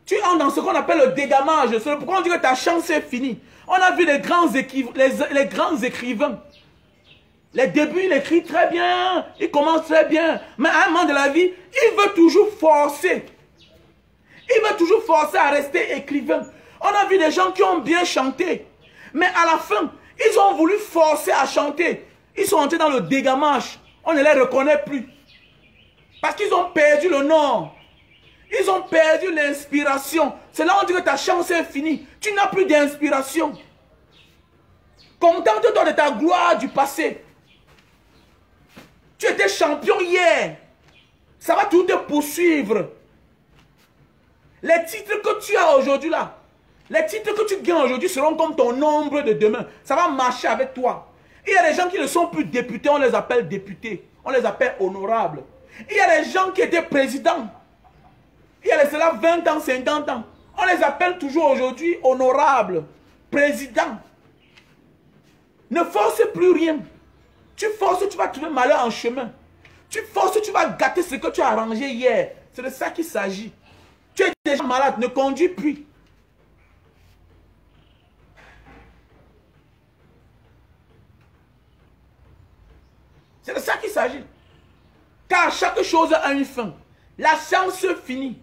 Tu entres dans ce qu'on appelle le dégamage. C'est pourquoi on dit que ta chance est finie. On a vu les grands écrivains. Les débuts, il écrit très bien. Il commence très bien. Mais à un moment de la vie, il veut toujours forcer. Il veut toujours forcer à rester écrivain. On a vu des gens qui ont bien chanté. Mais à la fin, ils ont voulu forcer à chanter. Ils sont entrés dans le dégamage. On ne les reconnaît plus. Parce qu'ils ont perdu le nom. Ils ont perdu l'inspiration. C'est là où on dit que ta chance est finie. Tu n'as plus d'inspiration. Contente-toi de ta gloire du passé. Tu étais champion hier. Ça va tout te poursuivre. Les titres que tu as aujourd'hui là, les titres que tu gagnes aujourd'hui seront comme ton nombre de demain. Ça va marcher avec toi. Il y a des gens qui ne sont plus députés, on les appelle députés. On les appelle honorables. Il y a des gens qui étaient présidents. Il y a cela 20 ans, 50 ans. On les appelle toujours aujourd'hui honorables, présidents. Ne force plus rien. Tu forces, tu vas trouver malheur en chemin. Tu forces, tu vas gâter ce que tu as arrangé hier. C'est de ça qu'il s'agit. Tu es déjà malade, ne conduis plus. C'est de ça qu'il s'agit. Car chaque chose a une fin. La chance finit.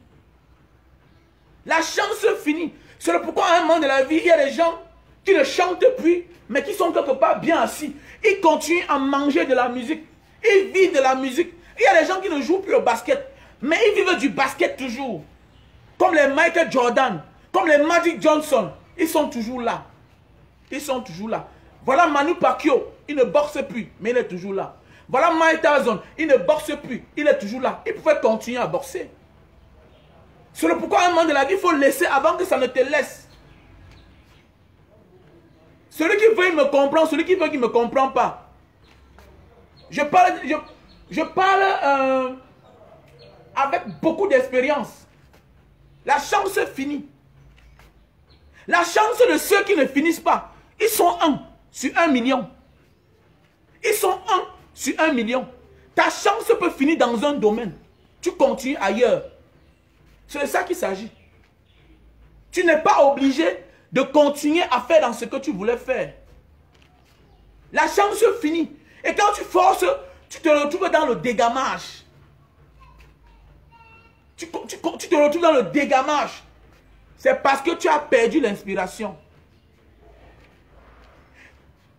La chance finit. C'est pourquoi à un moment de la vie, il y a des gens qui ne chantent plus, mais qui sont quelque part bien assis. Ils continuent à manger de la musique. Ils vivent de la musique. Il y a des gens qui ne jouent plus au basket, mais ils vivent du basket toujours. Comme les Michael Jordan, comme les Magic Johnson. Ils sont toujours là. Ils sont toujours là. Voilà Manu Pacquiao. Il ne boxe plus, mais il est toujours là. Voilà Mike Tyson. Il ne boxe plus, il est toujours là. Il pouvait continuer à boxer. C'est pourquoi à un moment de la vie, il faut laisser avant que ça ne te laisse. Celui qui veut, il me comprend. Celui qui veut, il ne me comprend pas. Je parle avec beaucoup d'expérience. La chance finit. La chance de ceux qui ne finissent pas. Ils sont 1 sur 1 million. Ils sont 1 sur 1 million. Ta chance peut finir dans un domaine. Tu continues ailleurs. C'est de ça qu'il s'agit. Tu n'es pas obligé de continuer à faire dans ce que tu voulais faire. La chance finit. Et quand tu forces, tu te retrouves dans le dégamage. Tu te retrouves dans le dégamage. C'est parce que tu as perdu l'inspiration.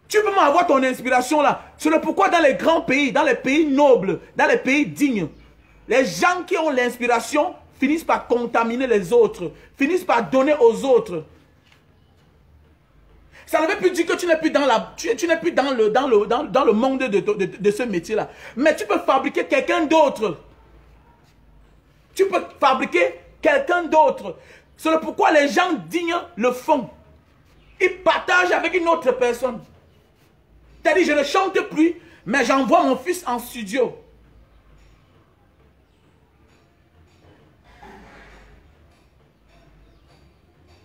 Tu peux avoir ton inspiration là. C'est pourquoi dans les grands pays, dans les pays nobles, dans les pays dignes, les gens qui ont l'inspiration finissent par contaminer les autres, finissent par donner aux autres. Ça ne veut plus dire que tu n'es plus dans le monde de ce métier-là. Mais tu peux fabriquer quelqu'un d'autre. Tu peux fabriquer quelqu'un d'autre. C'est pourquoi les gens dignes le font. Ils partagent avec une autre personne. C'est-à-dire, je ne chante plus, mais j'envoie mon fils en studio.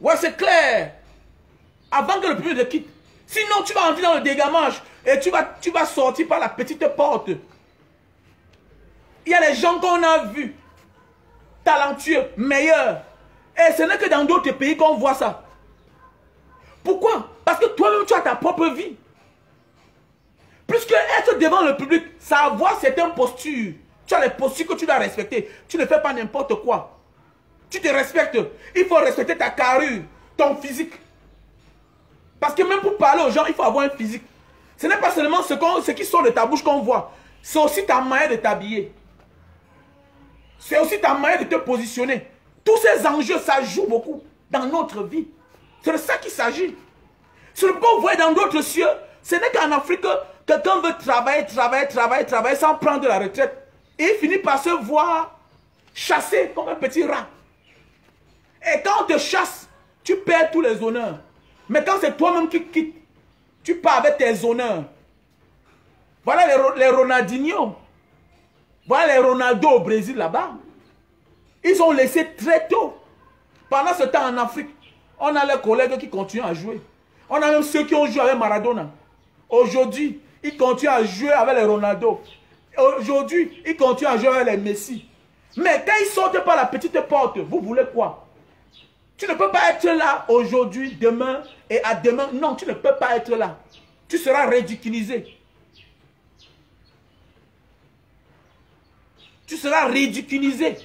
Ouais, c'est clair. Avant que le public te quitte. Sinon, tu vas entrer dans le dégamage et tu vas sortir par la petite porte. Il y a les gens qu'on a vus, talentueux, meilleurs. Et ce n'est que dans d'autres pays qu'on voit ça. Pourquoi? Parce que toi-même, tu as ta propre vie. Puisque être devant le public, savoir certaines postures. Tu as les postures que tu dois respecter. Tu ne fais pas n'importe quoi. Tu te respectes. Il faut respecter ta carrure, ton physique. Parce que même pour parler aux gens, il faut avoir un physique. Ce n'est pas seulement ce qui sort de ta bouche qu'on voit. C'est aussi ta manière de t'habiller. C'est aussi ta manière de te positionner. Tous ces enjeux, ça joue beaucoup dans notre vie. C'est de ça qu'il s'agit. C'est pourquoi vous voyez dans d'autres cieux, ce n'est qu'en Afrique, quelqu'un veut travailler sans prendre de la retraite. Et il finit par se voir chasser comme un petit rat. Et quand on te chasse, tu perds tous les honneurs. Mais quand c'est toi-même qui quittes, tu pars avec tes honneurs. Voilà les Ronaldinho. Voilà les Ronaldo au Brésil là-bas. Ils ont laissé très tôt. Pendant ce temps en Afrique, on a les collègues qui continuent à jouer. On a même ceux qui ont joué avec Maradona. Aujourd'hui, ils continuent à jouer avec les Ronaldo. Aujourd'hui, ils continuent à jouer avec les Messi. Mais quand ils sortent par la petite porte, vous voulez quoi? Tu ne peux pas être là aujourd'hui, demain et à demain. Non, tu ne peux pas être là. Tu seras ridiculisé. Tu seras ridiculisé.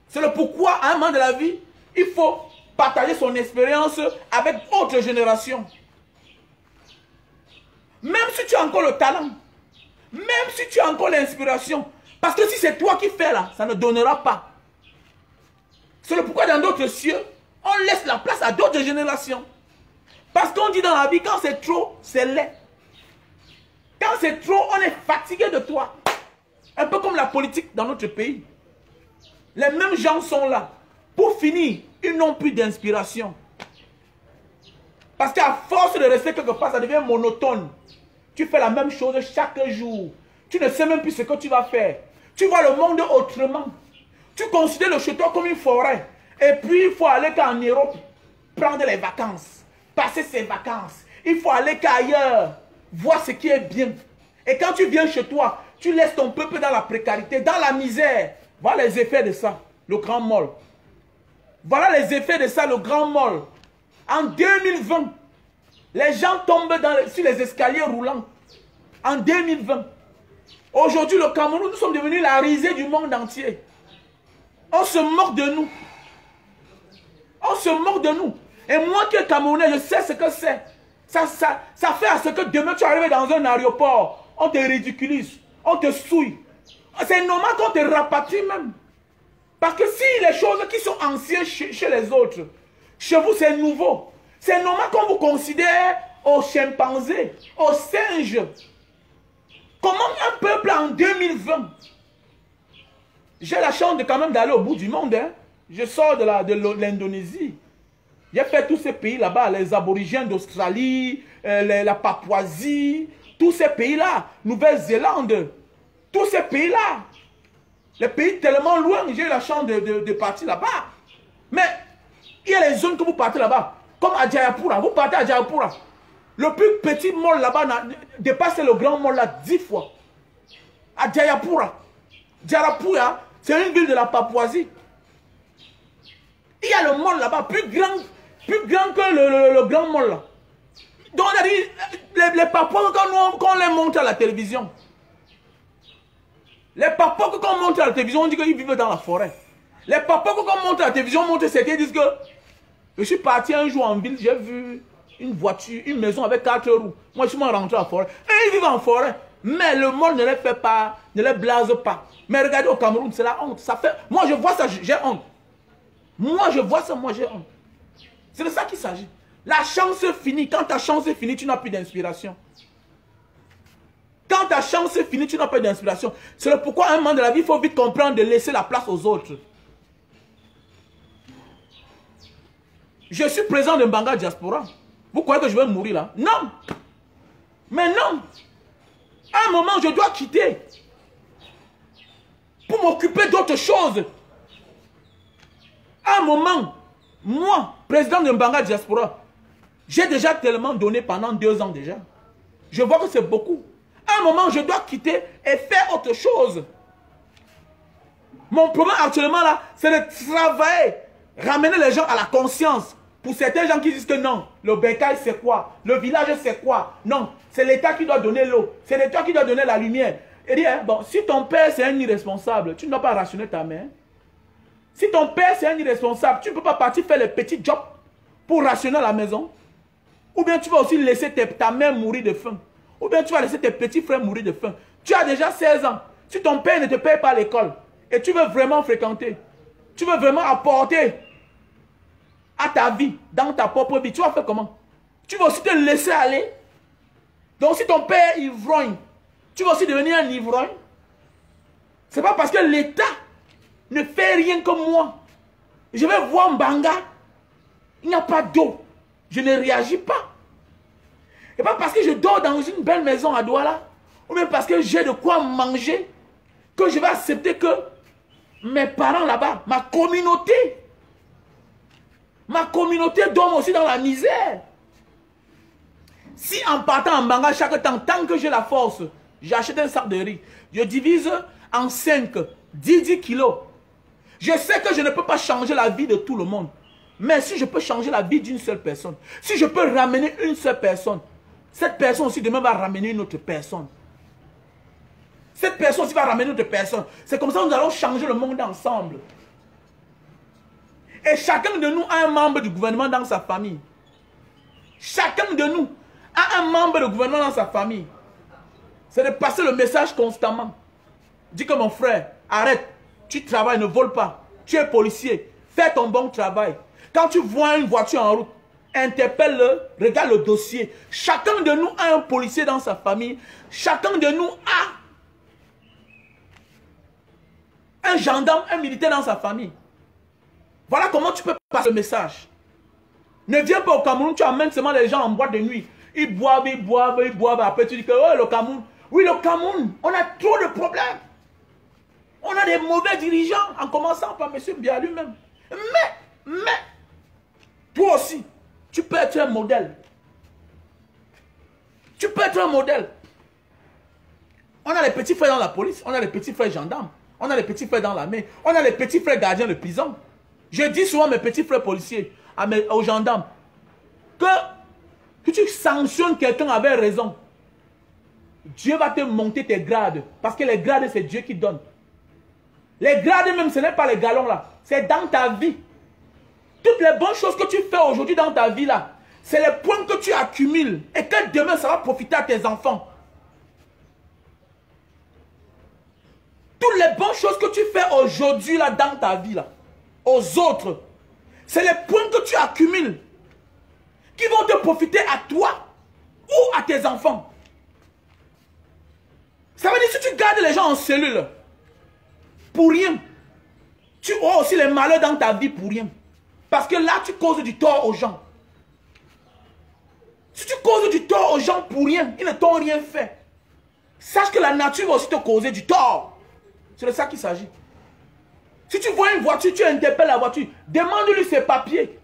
C'est le pourquoi, à un moment de la vie, il faut partager son expérience avec d'autres générations. Même si tu as encore le talent, même si tu as encore l'inspiration, parce que si c'est toi qui fais là, ça ne donnera pas. C'est le pourquoi dans d'autres cieux, on laisse la place à d'autres générations. Parce qu'on dit dans la vie, quand c'est trop, c'est laid. Quand c'est trop, on est fatigué de toi. Un peu comme la politique dans notre pays. Les mêmes gens sont là. Pour finir, ils n'ont plus d'inspiration. Parce qu'à force de rester quelque part, ça devient monotone. Tu fais la même chose chaque jour. Tu ne sais même plus ce que tu vas faire. Tu vois le monde autrement. Tu considères le chez toi comme une forêt. Et puis, il faut aller qu'en Europe, prendre les vacances. Passer ses vacances. Il faut aller qu'ailleurs, voir ce qui est bien. Et quand tu viens chez toi, tu laisses ton peuple dans la précarité, dans la misère. Voilà les effets de ça, le grand mal. Voilà les effets de ça, le grand mal. En 2020, les gens tombent sur les escaliers roulants. En 2020. Aujourd'hui, le Cameroun, nous sommes devenus la risée du monde entier. On se moque de nous. On se moque de nous. Et moi qui est Camerounais, je sais ce que c'est. Ça fait à ce que demain tu arrives dans un aéroport, on te ridiculise, on te souille. C'est normal qu'on te rapatrie même. Parce que si les choses qui sont anciennes chez les autres, chez vous c'est nouveau. C'est normal qu'on vous considère aux chimpanzés, aux singes. Comment un peuple en 2020? J'ai la chance quand même d'aller au bout du monde. Hein. Je sors de l'Indonésie. J'ai fait tous ces pays là-bas, les aborigènes d'Australie, la Papouasie, tous ces pays-là, Nouvelle-Zélande, tous ces pays-là. Les pays tellement loin, j'ai eu la chance de partir là-bas. Mais il y a les zones que vous partez là-bas, comme à Jayapura. Vous partez à Jayapura. Le plus petit mall là-bas dépasse le grand mall là 10 fois. À Jayapura. Jayapura, c'est une ville de la Papouasie. Il y a le mall là-bas, plus grand que le grand mall là. Donc on a dit, les Papouas, quand on les montre à la télévision, les Papouas, quand on montre à la télévision, on dit qu'ils vivent dans la forêt. Les Papouas, quand on montre à la télévision, on montre certains, disent que je suis parti un jour en ville, j'ai vu une voiture, une maison avec 4 roues. Moi, je suis rentré à la forêt. Et ils vivent en forêt. Mais le monde ne les fait pas, ne les blase pas. Mais regardez au Cameroun, c'est la honte. Ça fait... Moi, je vois ça, j'ai honte. Moi, je vois ça, moi, j'ai honte. C'est de ça qu'il s'agit. La chance finit. Quand ta chance est finie, tu n'as plus d'inspiration. Quand ta chance est finie, tu n'as pas d'inspiration. C'est pourquoi, à un moment de la vie, il faut vite comprendre de laisser la place aux autres. Je suis président de Mbanga Diaspora. Vous croyez que je vais mourir là? Non. Mais non. À un moment, je dois quitter. Pour m'occuper d'autres choses. À un moment, moi, président de Mbanga Diaspora, j'ai déjà tellement donné pendant 2 ans déjà. Je vois que c'est beaucoup. À un moment, je dois quitter et faire autre chose. Mon problème actuellement là, c'est de travailler Ramener les gens à la conscience. Pour certains gens qui disent que non, le bécail c'est quoi? Le village c'est quoi? Non, c'est l'État qui doit donner l'eau. C'est l'État qui doit donner la lumière. Et dire, bon, si ton père c'est un irresponsable, tu ne dois pas rationner ta mère. Si ton père c'est un irresponsable, tu ne peux pas partir faire les petits jobs pour rationner la maison. Ou bien tu vas aussi laisser ta mère mourir de faim. Ou bien tu vas laisser tes petits frères mourir de faim. Tu as déjà 16 ans. Si ton père ne te paye pas l'école et tu veux vraiment fréquenter, tu veux vraiment apporter à ta vie, dans ta propre vie, tu vas faire comment? Tu vas aussi te laisser aller. Donc si ton père est ivrogne, tu vas aussi devenir un ivrogne. C'est pas parce que l'État ne fait rien comme moi. Je vais voir Mbanga, il n'y a pas d'eau. Je ne réagis pas. Et pas parce que je dors dans une belle maison à Douala, ou même parce que j'ai de quoi manger, que je vais accepter que mes parents là-bas, ma communauté dorme aussi dans la misère. Si en partant en Mbanga chaque temps, tant que j'ai la force, j'achète un sac de riz, je divise en 5, 10 kilos. Je sais que je ne peux pas changer la vie de tout le monde. Mais si je peux changer la vie d'une seule personne, si je peux ramener une seule personne, cette personne aussi demain va ramener une autre personne. Cette personne aussi va ramener une autre personne. C'est comme ça que nous allons changer le monde ensemble. Et chacun de nous a un membre du gouvernement dans sa famille. Chacun de nous a un membre du gouvernement dans sa famille. C'est de passer le message constamment. Dis que mon frère, arrête, tu travailles, ne vole pas. Tu es policier, fais ton bon travail. Quand tu vois une voiture en route, interpelle-le, regarde le dossier. Chacun de nous a un policier dans sa famille. Chacun de nous a un gendarme, un militaire dans sa famille. Voilà comment tu peux passer le message. Ne viens pas au Cameroun, tu amènes seulement les gens en boîte de nuit. Ils boivent, ils boivent, ils boivent. Après tu dis que oh, le Cameroun. Oui, le Cameroun, on a trop de problèmes. On a des mauvais dirigeants, en commençant par M. Biya lui-même. Mais, toi aussi, tu peux être un modèle. Tu peux être un modèle. On a les petits frères dans la police, on a les petits frères gendarmes, on a les petits frères dans l'armée, on a les petits frères gardiens de prison. Je dis souvent à mes petits frères policiers, aux gendarmes, que tu sanctionnes quelqu'un avec raison. Dieu va te monter tes grades. Parce que les grades, c'est Dieu qui donne. Les grades même, ce n'est pas les galons là. C'est dans ta vie. Toutes les bonnes choses que tu fais aujourd'hui dans ta vie là, c'est les points que tu accumules. Et que demain, ça va profiter à tes enfants. Toutes les bonnes choses que tu fais aujourd'hui là, dans ta vie là, aux autres, c'est les points que tu accumules qui vont te profiter à toi ou à tes enfants. Ça veut dire que si tu gardes les gens en cellule, pour rien, tu auras aussi les malheurs dans ta vie pour rien. Parce que là, tu causes du tort aux gens. Si tu causes du tort aux gens pour rien, ils ne t'ont rien fait. Sache que la nature va aussi te causer du tort. C'est de ça qu'il s'agit. Si tu vois une voiture, tu interpelles la voiture, demande-lui ses papiers.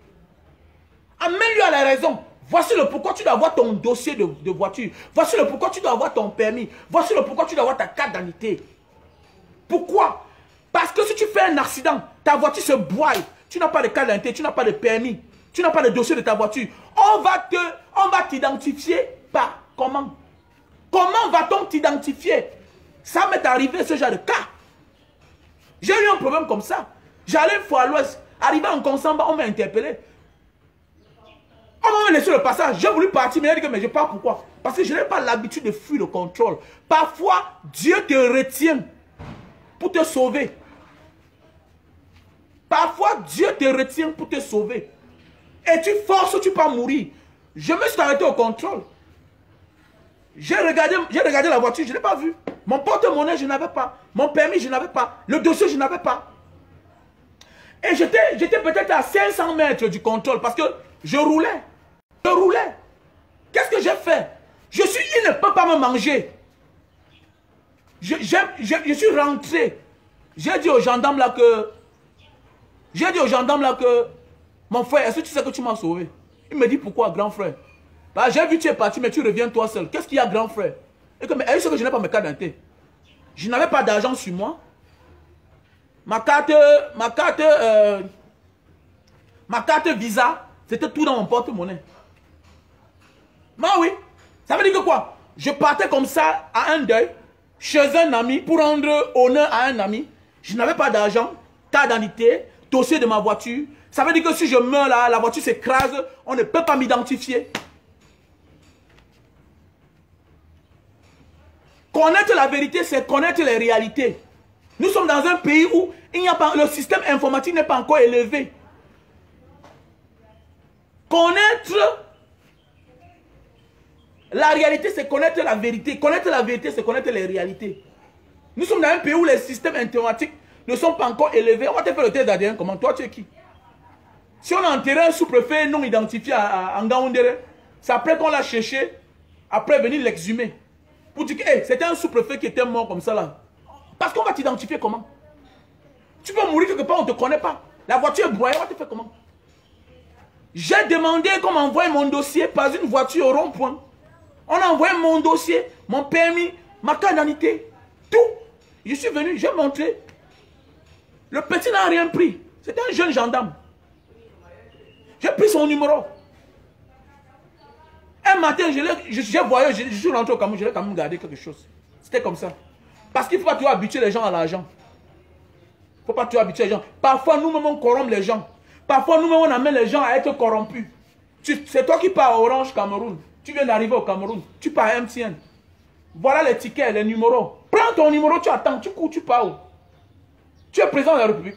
Amène-lui à la raison. Voici le pourquoi tu dois avoir ton dossier de voiture. Voici le pourquoi tu dois avoir ton permis. Voici le pourquoi tu dois avoir ta carte d'identité. Pourquoi? Parce que si tu fais un accident, ta voiture se broie. Tu n'as pas de carte d'identité, tu n'as pas de permis. Tu n'as pas de dossier de ta voiture. On va t'identifier par comment? Comment va-t-on t'identifier? Ça m'est arrivé ce genre de cas. J'ai eu un problème comme ça. J'allais une fois à l'ouest. Arrivé en Consamba, on m'a interpellé. On m'a laissé le passage. J'ai voulu partir, mais il a dit que mais je pars pourquoi? Parce que je n'ai pas l'habitude de fuir le contrôle. Parfois, Dieu te retient pour te sauver. Parfois, Dieu te retient pour te sauver. Et tu forces, tu peux mourir. Je me suis arrêté au contrôle. J'ai regardé la voiture, je ne l'ai pas vue. Mon porte-monnaie, je n'avais pas. Mon permis, je n'avais pas. Le dossier, je n'avais pas. Et j'étais peut-être à 500 mètres du contrôle parce que je roulais. Je roulais. Qu'est-ce que j'ai fait? Il ne peut pas me manger. Je suis rentré. J'ai dit aux gendarmes là que mon frère, est-ce que tu sais que tu m'as sauvé? Il me dit pourquoi, grand frère? Bah, j'ai vu que tu es parti, mais tu reviens toi seul. Qu'est-ce qu'il y a, grand frère? Et que, mais est-ce que je n'ai pas mes cartes d'identité? Je n'avais pas d'argent sur moi. Ma carte Ma carte Visa, c'était tout dans mon porte-monnaie. Mais oui, ça veut dire que quoi? Je partais comme ça à un deuil, chez un ami, pour rendre honneur à un ami. Je n'avais pas d'argent, carte d'identité, dossier de ma voiture. Ça veut dire que si je meurs là, la voiture s'écrase, on ne peut pas m'identifier. Connaître la vérité, c'est connaître les réalités. Nous sommes dans un pays où il n'y a pas, le système informatique n'est pas encore élevé. Connaître la réalité, c'est connaître la vérité. Connaître la vérité, c'est connaître les réalités. Nous sommes dans un pays où les systèmes informatiques ne sont pas encore élevés. On va te faire le test d'ADN. Comment? Toi, tu es qui? Si on a enterré un sous-préfet non identifié à Ngaoundere, c'est après qu'on l'a cherché, après venir l'exhumer. Pour dire que hey, c'était un sous-préfet qui était mort comme ça là. Parce qu'on va t'identifier comment? Tu peux mourir quelque part, on ne te connaît pas. La voiture est broyée, on va te faire comment? J'ai demandé qu'on m'envoie mon dossier par une voiture au rond-point. On a envoyé mon dossier, mon permis, ma carte d'identité, tout. Je suis venu, j'ai montré. Le petit n'a rien pris. C'était un jeune gendarme. J'ai pris son numéro. Un matin, je voyais, je suis rentré au Cameroun, je l'ai quand même gardé quelque chose. C'était comme ça. Parce qu'il ne faut pas toujours habituer les gens à l'argent. Il ne faut pas toujours habituer les gens. Parfois, nous-mêmes, on corrompt les gens. Parfois, nous-mêmes, on amène les gens à être corrompus. C'est toi qui pars à Orange Cameroun. Tu viens d'arriver au Cameroun. Tu pars à MTN. Voilà les tickets, les numéros. Prends ton numéro, tu attends, tu cours, tu pars où? Tu es président de la République.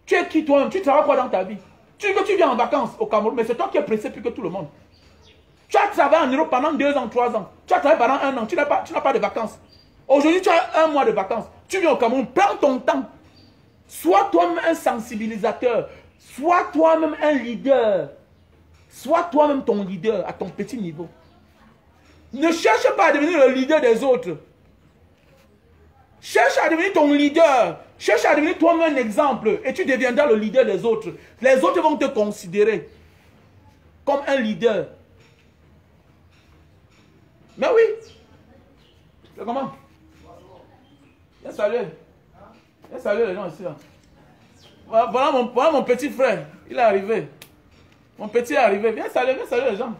Tu es qui toi-même? Tu travailles quoi dans ta vie? Tu dis que tu viens en vacances au Cameroun, mais c'est toi qui es pressé plus que tout le monde. Tu as travaillé en Europe pendant 2 ans, 3 ans. Tu as travaillé pendant 1 an, tu n'as pas de vacances. Aujourd'hui, tu as 1 mois de vacances. Tu viens au Cameroun, prends ton temps. Sois toi-même un sensibilisateur. Sois toi-même un leader. Sois toi-même ton leader à ton petit niveau. Ne cherche pas à devenir le leader des autres. Cherche à devenir ton leader. Cherche à devenir toi-même un exemple. Et tu deviendras le leader des autres. Les autres vont te considérer comme un leader. Mais oui. C'est comment? Viens saluer. Viens saluer les gens ici. Là. Voilà mon petit frère. Il est arrivé. Mon petit est arrivé. Viens saluer les gens.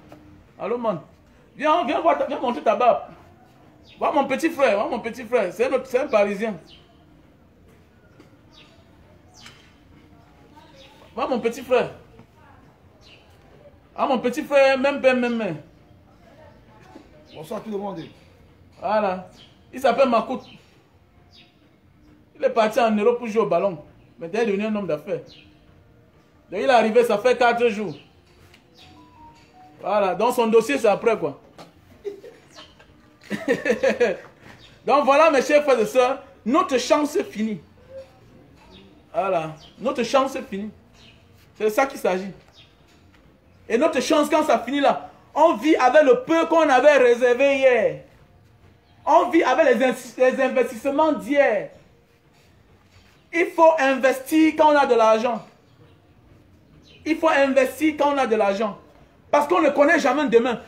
Allô, man. Viens montrer ta barbe. Voilà mon petit frère. Voilà mon petit frère. C'est un Parisien. Voilà mon petit frère. Ah, mon petit frère, même père, même mère. Bonsoir tout le monde. Voilà. Il s'appelle Makout. Il est parti en Europe pour jouer au ballon. Maintenant, il est devenu un homme d'affaires. Donc, il est arrivé, ça fait 4 jours. Voilà. Donc, son dossier, c'est après, quoi. Donc, voilà, mes chers frères et sœurs, notre chance est finie. Voilà. Notre chance est finie. C'est de ça qu'il s'agit. Et notre chance, quand ça finit là, on vit avec le peu qu'on avait réservé hier. On vit avec les investissements d'hier. Il faut investir quand on a de l'argent. Il faut investir quand on a de l'argent. Parce qu'on ne connaît jamais demain.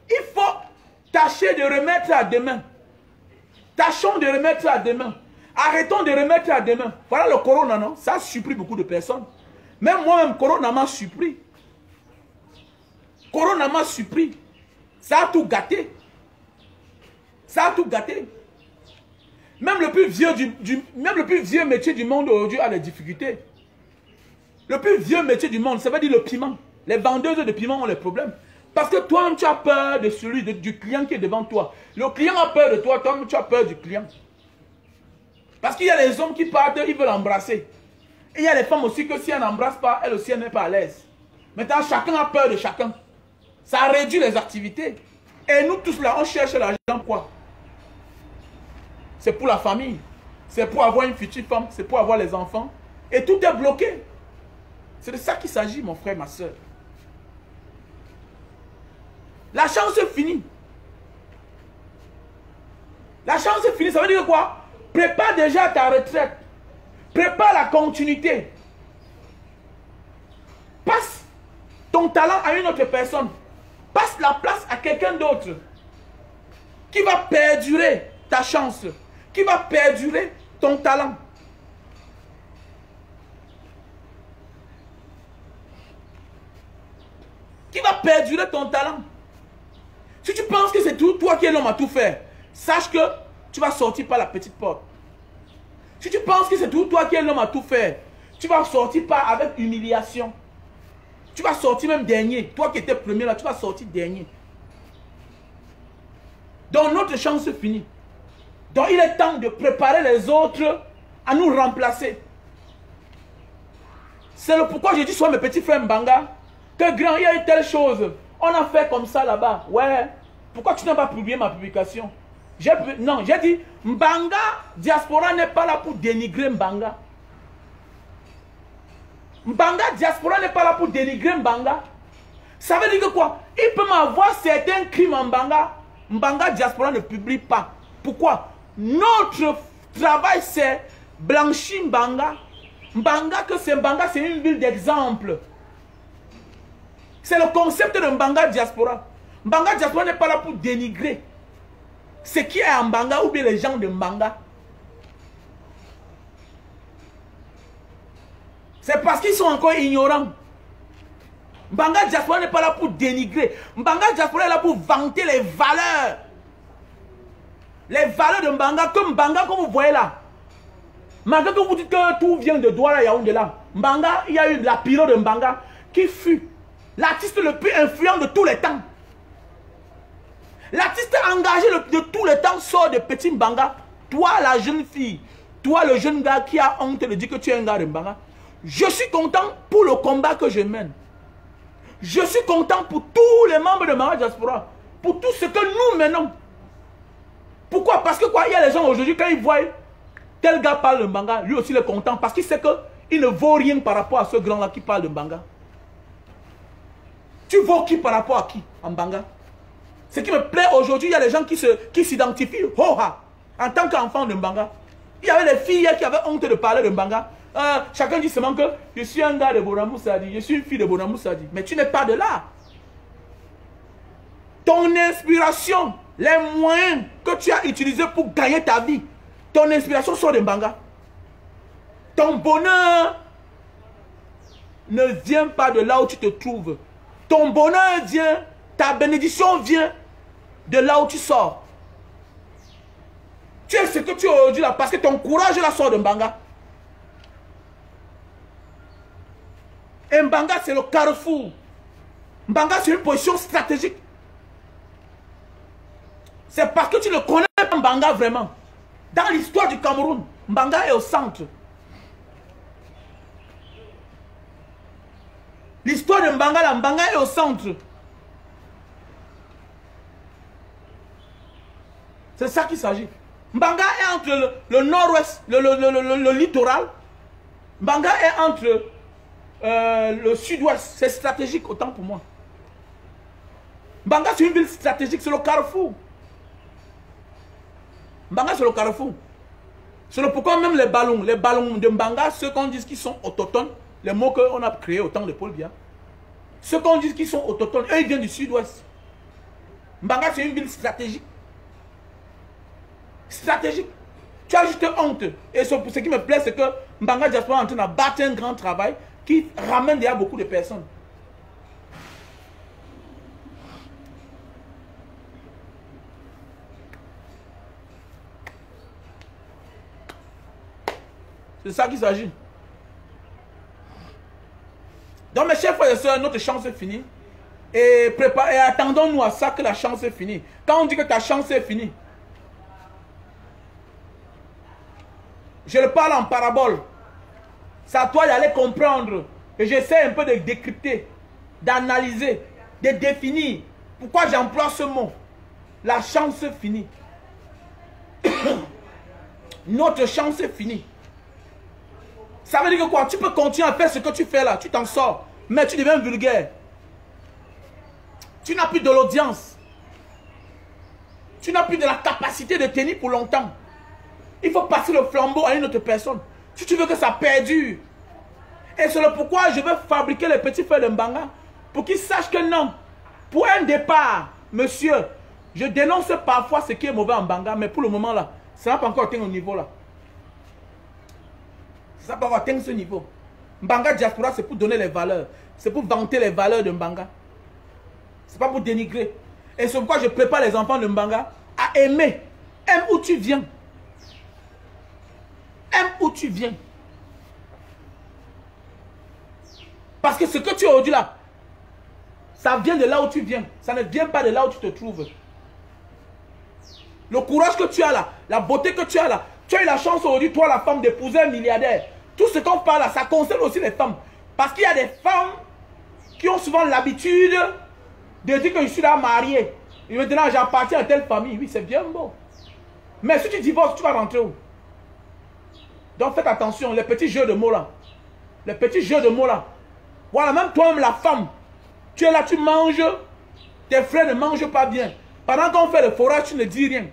Il faut tâcher de remettre à demain. Tâchons de remettre à demain. Arrêtons de remettre à demain. Voilà le corona, non? Ça a surpris beaucoup de personnes. Même moi-même, corona m'a surpris. Corona m'a surpris. Ça a tout gâté. Ça a tout gâté. Même le plus vieux métier du monde aujourd'hui a des difficultés. Le plus vieux métier du monde, ça veut dire le piment. Les vendeuses de piment ont les problèmes. Parce que toi-même, tu as peur de celui du client qui est devant toi. Le client a peur de toi, toi-même, tu as peur du client. Parce qu'il y a les hommes qui partent, ils veulent embrasser. Et il y a les femmes aussi que si elles n'embrassent pas, elles aussi, elles n'est pas à l'aise. Maintenant, chacun a peur de chacun. Ça réduit les activités. Et nous tous là, on cherche l'argent quoi? C'est pour la famille. C'est pour avoir une future femme. C'est pour avoir les enfants. Et tout est bloqué. C'est de ça qu'il s'agit, mon frère, ma soeur. La chance est finie. La chance est finie, ça veut dire quoi? Prépare déjà ta retraite. Prépare la continuité. Passe ton talent à une autre personne. Passe la place à quelqu'un d'autre. Qui va perdurer ta chance. Qui va perdurer ton talent. qui va perdurer ton talent. Si tu penses que c'est toi qui es l'homme à tout faire, sache que tu vas sortir par la petite porte. Si tu penses que c'est toi qui es l'homme à tout faire, tu vas sortir par avec humiliation. Tu vas sortir même dernier. Toi qui étais premier là, tu vas sortir dernier. Donc notre chance finit. Donc il est temps de préparer les autres à nous remplacer. C'est le pourquoi j'ai dit soit mes petits frères Mbanga, que grand, il y a eu telle chose. On a fait comme ça là-bas. Ouais. Pourquoi tu n'as pas publié ma publication? Non, j'ai dit, Mbanga, diaspora n'est pas là pour dénigrer Mbanga. Mbanga, diaspora n'est pas là pour dénigrer Mbanga. Ça veut dire que quoi? Il peut m'avoir certains crimes en Mbanga. Mbanga, diaspora ne publie pas. Pourquoi? Notre travail, c'est blanchir Mbanga. Mbanga, c'est une ville d'exemple. C'est le concept de Mbanga diaspora. Mbanga diaspora n'est pas là pour dénigrer ce qui est en Mbanga ou bien les gens de Mbanga. C'est parce qu'ils sont encore ignorants. Mbanga diaspora n'est pas là pour dénigrer. Mbanga diaspora est là pour vanter les valeurs. Les valeurs de Mbanga, comme Mbanga, comme vous voyez là. Malgré que vous dites que tout vient de Douala Yaoundé là. Mbanga, il y a eu la pyro de Mbanga qui fut l'artiste le plus influent de tous les temps. L'artiste engagé de tous les temps sort de Petit Mbanga. Toi, la jeune fille, toi, le jeune gars qui a honte de dire que tu es un gars de Mbanga. Je suis content pour le combat que je mène. Je suis content pour tous les membres de Mbanga Diaspora. Pour tout ce que nous menons. Pourquoi? Parce que quoi, il y a les gens aujourd'hui, quand ils voient tel gars parle de Mbanga, lui aussi il est content parce qu'il sait qu'il ne vaut rien par rapport à ce grand-là qui parle de Mbanga. Tu vaux qui par rapport à qui en Mbanga? Ce qui me plaît aujourd'hui, il y a des gens qui s'identifient en tant qu'enfant de Mbanga. Il y avait des filles qui avaient honte de parler de Mbanga. Chacun dit seulement que je suis un gars de Bonamou Sadi, je suis une fille de Bonamou Sadi. Mais tu n'es pas de là. Ton inspiration, les moyens que tu as utilisés pour gagner ta vie, ton inspiration sort de Mbanga. Ton bonheur ne vient pas de là où tu te trouves. Ton bonheur vient, ta bénédiction vient de là où tu sors. Tu es ce que tu es aujourd'hui là parce que ton courage là sort de Mbanga. Et Mbanga c'est le carrefour. Mbanga c'est une position stratégique. C'est parce que tu ne connais pas Mbanga vraiment. Dans l'histoire du Cameroun, Mbanga est au centre. L'histoire de Mbanga, là, Mbanga est au centre. C'est ça qu'il s'agit. Mbanga est entre le nord-ouest, le littoral. Mbanga est entre le sud-ouest. C'est stratégique autant pour moi. Mbanga c'est une ville stratégique, c'est le carrefour. Mbanga c'est le carrefour. C'est le pourquoi même les ballons de Mbanga, ceux qu'on dit qu'ils sont autochtones, les mots qu'on a créés au temps de Paul Biya, ceux qu'on dit qu'ils sont autochtones, eux ils viennent du sud-ouest. Mbanga c'est une ville stratégique. Stratégique. Tu as juste honte. Et ce qui me plaît, c'est que Mbanga Diaspora est en train de battre un grand travail qui ramène déjà beaucoup de personnes. C'est ça qu'il s'agit. Donc mes chers frères et sœurs, notre chance est finie. Et attendons-nous à ça que la chance est finie. Quand on dit que ta chance est finie, je le parle en parabole. C'est à toi d'aller comprendre. Et j'essaie un peu de décrypter, d'analyser, de définir. Pourquoi j'emploie ce mot? La chance est finie. Notre chance est finie. Ça veut dire que quoi? Tu peux continuer à faire ce que tu fais là. Tu t'en sors. Mais tu deviens vulgaire. Tu n'as plus de l'audience. Tu n'as plus de la capacité de tenir pour longtemps. Il faut passer le flambeau à une autre personne. Si tu veux que ça perdure. Et c'est le pourquoi je veux fabriquer les petits frères de Mbanga. Pour qu'ils sachent que non. Pour un départ, monsieur, je dénonce parfois ce qui est mauvais en Mbanga. Mais pour le moment là, ça n'a pas encore atteint au niveau là. Ça n'a pas encore atteint ce niveau. Mbanga Diaspora, c'est pour donner les valeurs. C'est pour vanter les valeurs de Mbanga. C'est pas pour dénigrer. Et c'est pourquoi je prépare les enfants de Mbanga à aimer. Aime où tu viens. Aime où tu viens. Parce que ce que tu as aujourd'hui là, ça vient de là où tu viens. Ça ne vient pas de là où tu te trouves. Le courage que tu as là, la beauté que tu as là, tu as eu la chance aujourd'hui, toi la femme, d'épouser un milliardaire. Tout ce qu'on parle là, ça concerne aussi les femmes. Parce qu'il y a des femmes qui ont souvent l'habitude de dire que je suis là mariée. Et maintenant j'appartiens à telle famille. Oui, c'est bien beau. Mais si tu divorces, tu vas rentrer où? Donc faites attention, les petits jeux de mots là. Les petits jeux de mots là. Voilà, même toi-même la femme. Tu es là, tu manges. Tes frères ne mangent pas bien. Pendant qu'on fait le forage, tu ne dis rien.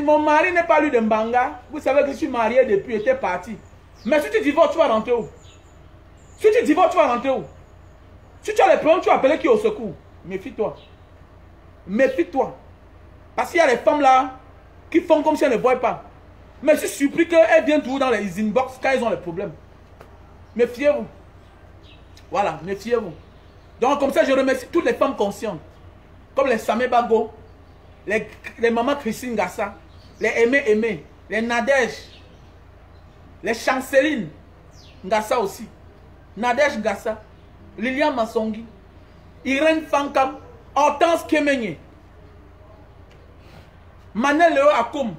Mon mari n'est pas lui de Mbanga. Vous savez que je suis marié depuis, j'étais parti. Mais si tu divorces, tu vas rentrer où? Si tu divorces, tu vas rentrer où? Si tu as les problèmes, tu vas appeler qui au secours? Méfie-toi. Méfie-toi. Parce qu'il y a les femmes là qui font comme si elles ne voient pas. Mais je suis surpris qu'elles viennent toujours dans les inbox quand ils ont les problèmes. Méfiez-vous. Voilà, méfiez-vous. Donc comme ça, je remercie toutes les femmes conscientes. Comme les Samé Bago, les mamans Christine Gassa, les Aimé, les Nadège, les Chanceline Ngassa aussi, Nadège Ngassa, Lilian Massongi, Irène Fankam, Hortense Kemenye, Manel Leo Akoum.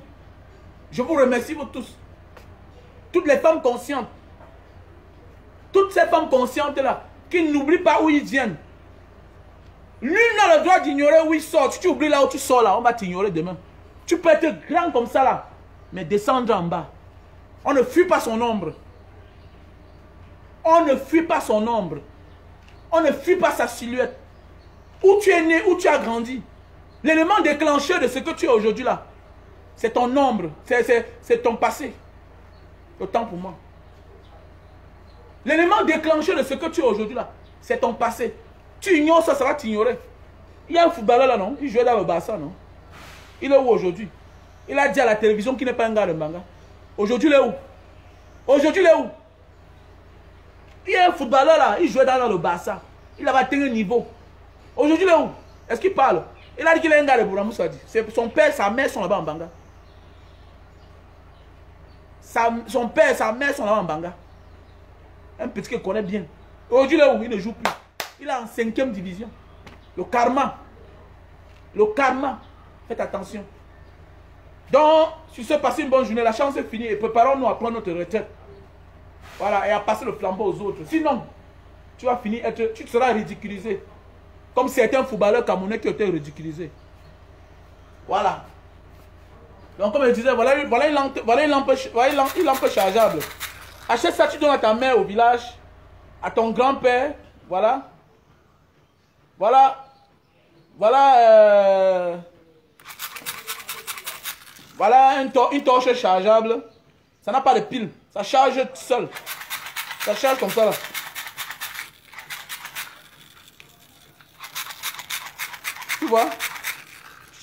Je vous remercie vous tous. Toutes les femmes conscientes. Toutes ces femmes conscientes là, qui n'oublient pas où ils viennent. Nul n'a le droit d'ignorer où il sort. Si tu oublies là où tu sors là, on va t'ignorer demain. Tu peux être grand comme ça là, mais descendre en bas. On ne fuit pas son ombre. On ne fuit pas son ombre. On ne fuit pas sa silhouette. Où tu es né, où tu as grandi. L'élément déclencheur de ce que tu es aujourd'hui là, c'est ton ombre. C'est ton passé. Autant pour moi. L'élément déclencheur de ce que tu es aujourd'hui là, c'est ton passé. Tu ignores ça, ça va t'ignorer. Il y a un footballeur là, non? Il jouait dans le Barça, non? Il est où aujourd'hui? Il a dit à la télévision qu'il n'est pas un gars de Mbanga. Aujourd'hui, il est où? Aujourd'hui, il est où? Il y a un footballeur là, il jouait dans le Barça. Il avait atteint un niveau. Aujourd'hui, il est où? Est-ce qu'il parle? Il a dit qu'il est un gars de Bouramou Swadi. Son père, sa mère sont là-bas en Mbanga. Son père, sa mère sont là-bas en Mbanga. Un petit qu'il connaît bien. Aujourd'hui, il est où? Il ne joue plus. Il est en 5e division. Le karma. Le karma. Faites attention. Donc, sur ce, passez une bonne journée. La chance est finie. Et préparons-nous à prendre notre retraite. Voilà. Et à passer le flambeau aux autres. Sinon, tu vas finir tu seras ridiculisé. Comme certains footballeurs camerounais qui ont été ridiculisés. Voilà. Donc, comme je disais, voilà une lampe chargeable. Achète ça, tu donnes à ta mère au village. À ton grand-père. Voilà. Voilà une torche chargeable. Ça n'a pas de pile. Ça charge tout seul. Ça charge comme ça là. Tu vois?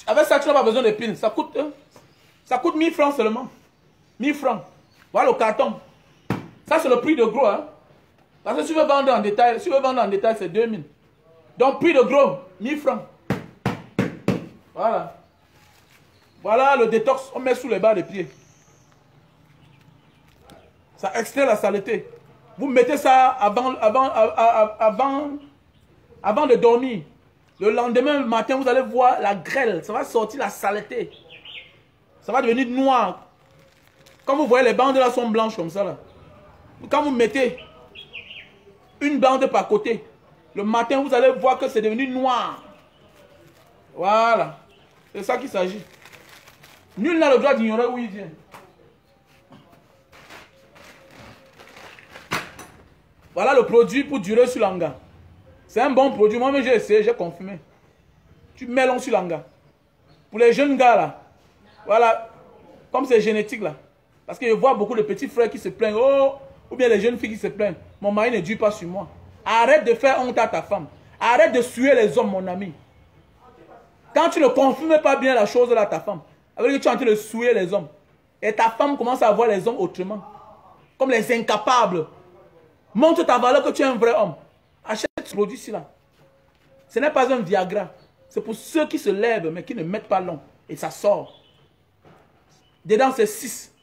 Avec ça, tu n'as pas besoin de pile. Ça coûte 1000 francs seulement. 1000 francs. Voilà le carton. Ça, c'est le prix de gros. Hein? Parce que si tu veux vendre en détail, c'est 2000. Donc, prix de gros, 1000 francs. Voilà. Voilà le détox, on met sous les bas des pieds. Ça extrait la saleté. Vous mettez ça avant de dormir. Le lendemain matin, vous allez voir la grêle. Ça va sortir la saleté. Ça va devenir noir. Quand vous voyez les bandes là sont blanches comme ça là. Quand vous mettez une bande par côté, le matin, vous allez voir que c'est devenu noir. Voilà. C'est ça qu'il s'agit. Nul n'a le droit d'ignorer où il vient. Voilà le produit pour durer sur l'anga. C'est un bon produit. Moi-même, j'ai essayé, j'ai confirmé. Tu mets long sur l'anga. Pour les jeunes gars là, voilà, comme c'est génétique là. Parce que je vois beaucoup de petits frères qui se plaignent. Oh, ou bien les jeunes filles qui se plaignent. Mon mari ne dure pas sur moi. Arrête de faire honte à ta femme. Arrête de suer les hommes, mon ami. Quand tu ne confirmes pas bien la chose là à ta femme, avec que tu es en train de souiller les hommes. Et ta femme commence à voir les hommes autrement. Comme les incapables. Montre ta valeur que tu es un vrai homme. Achète ce produit-ci là. Ce n'est pas un Viagra. C'est pour ceux qui se lèvent, mais qui ne mettent pas long. Et ça sort. Dedans, c'est 6.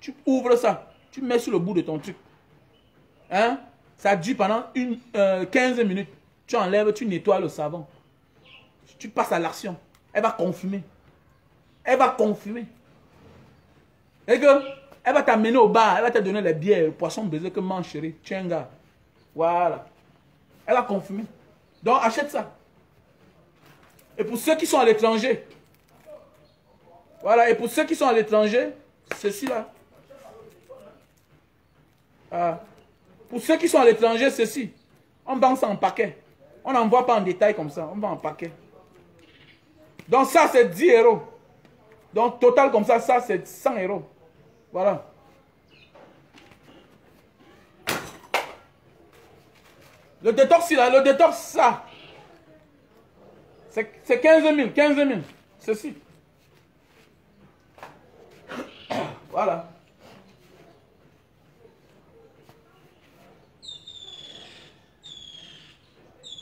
Tu ouvres ça. Tu mets sur le bout de ton truc. Hein? Ça dure pendant 15 minutes. Tu enlèves, tu nettoies le savon. Tu passes à l'action. Elle va confumer. Elle va confumer. Et que, elle va t'amener au bar. Elle va te donner les bières, le poisson baiser que mange chérie. Tu es un gars. Voilà. Elle va confumer. Donc, achète ça. Et pour ceux qui sont à l'étranger, voilà, et pour ceux qui sont à l'étranger, ceci là. Ah. Pour ceux qui sont à l'étranger, ceci. On vend ça en paquet. On n'envoie pas en détail comme ça. On vend en paquet. Donc ça, c'est 10 €. Donc total comme ça c'est 100 €. Voilà. Le détox, là, le détox, ça. C'est 15 000, 15 000. Ceci. Voilà.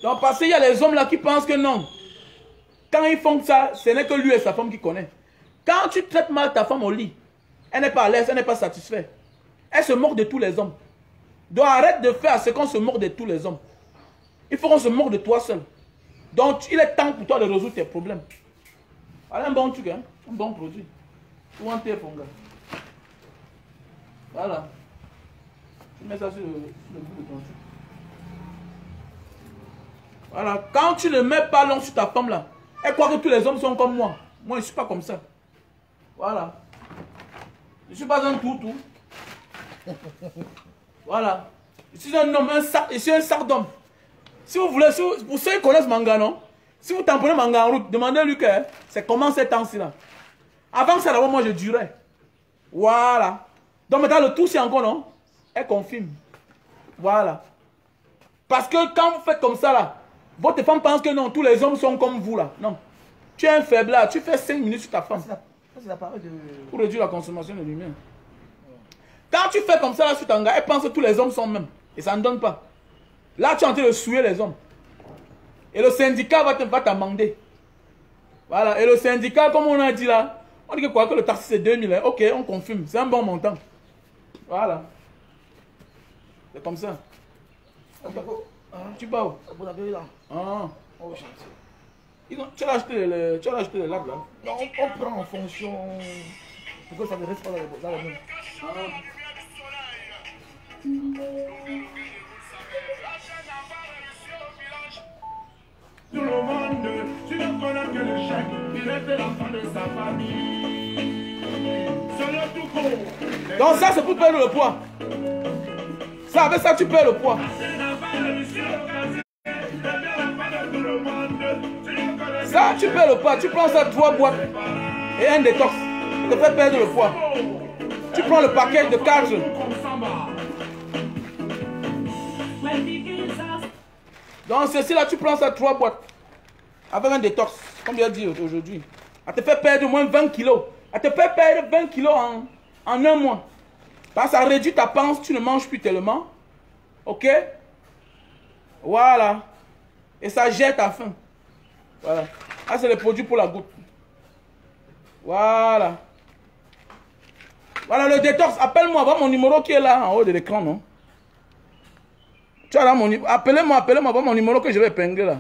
Donc, parce qu'il y a les hommes là qui pensent que non. Quand ils font ça, ce n'est que lui et sa femme qui connaissent. Quand tu traites mal ta femme au lit, elle n'est pas à l'aise, elle n'est pas satisfaite. Elle se moque de tous les hommes. Donc, arrête de faire ce qu'on se moque de tous les hommes. Il faut qu'on se moque de toi seul. Donc, il est temps pour toi de résoudre tes problèmes. Voilà un bon truc, hein? Un bon produit. Ou un thé, mon gars. Voilà. Tu mets ça sur le bout de ton truc. Voilà. Quand tu ne mets pas long sur ta femme là, elle croit que tous les hommes sont comme moi. Moi, je ne suis pas comme ça. Voilà. Je ne suis pas un tout. Voilà. Je suis un homme, je suis un sac d'homme. Si vous voulez, pour ceux qui connaissent Manga, non? Si vous tamponnez Manga en route, demandez-lui que c'est comment ces temps-ci là. Avant ça, d'abord, moi je durais. Voilà. Donc maintenant, le tout, c'est encore, non? Elle confirme. Voilà. Parce que quand vous faites comme ça là, votre femme pense que non, tous les hommes sont comme vous là. Non. Tu es un faible là, tu fais 5 minutes sur ta femme. C'est l'appareil de... Pour réduire la consommation de lumière. Quand tu fais comme ça là sur ton gars, elle pense que tous les hommes sont mêmes. Et ça ne donne pas. Là, tu es en train de souiller les hommes. Et le syndicat va t'amender. Voilà. Et le syndicat, comme on a dit là, on dit que quoi que le taxi c'est 2000. Hein. Ok, on confirme. C'est un bon montant. Voilà. C'est comme ça. Tu vas où? Vous avez là. Ah. Au chantier. Tu as acheté les lacs là? Non, on prend en fonction. Pour que ça ne reste pas dans la main. Tout le monde, tu ne connais que le chèque, il était l'enfant de sa famille. C'est le tout court. Donc ça c'est pour perdre le poids. Ça, avec ça tu perds le poids. Ça tu perds le poids, tu prends ça 3 boîtes et un détox. Ça te fait perdre le poids. Tu prends le paquet de 4. Donc ceci là, tu prends ça 3 boîtes. Avec un détox, comme je l'ai dit aujourd'hui. Elle te fait perdre au moins 20 kilos. Elle te fait perdre 20 kilos en un mois. Parce que ça réduit ta panse, tu ne manges plus tellement. Ok? Voilà. Et ça gère ta faim. Voilà. Ah, c'est le produit pour la goutte. Voilà. Voilà le détox. Appelle-moi, voir mon numéro qui est là en haut de l'écran, non? Tu as là mon numéro. Appelez-moi, voir mon numéro que je vais épingler là.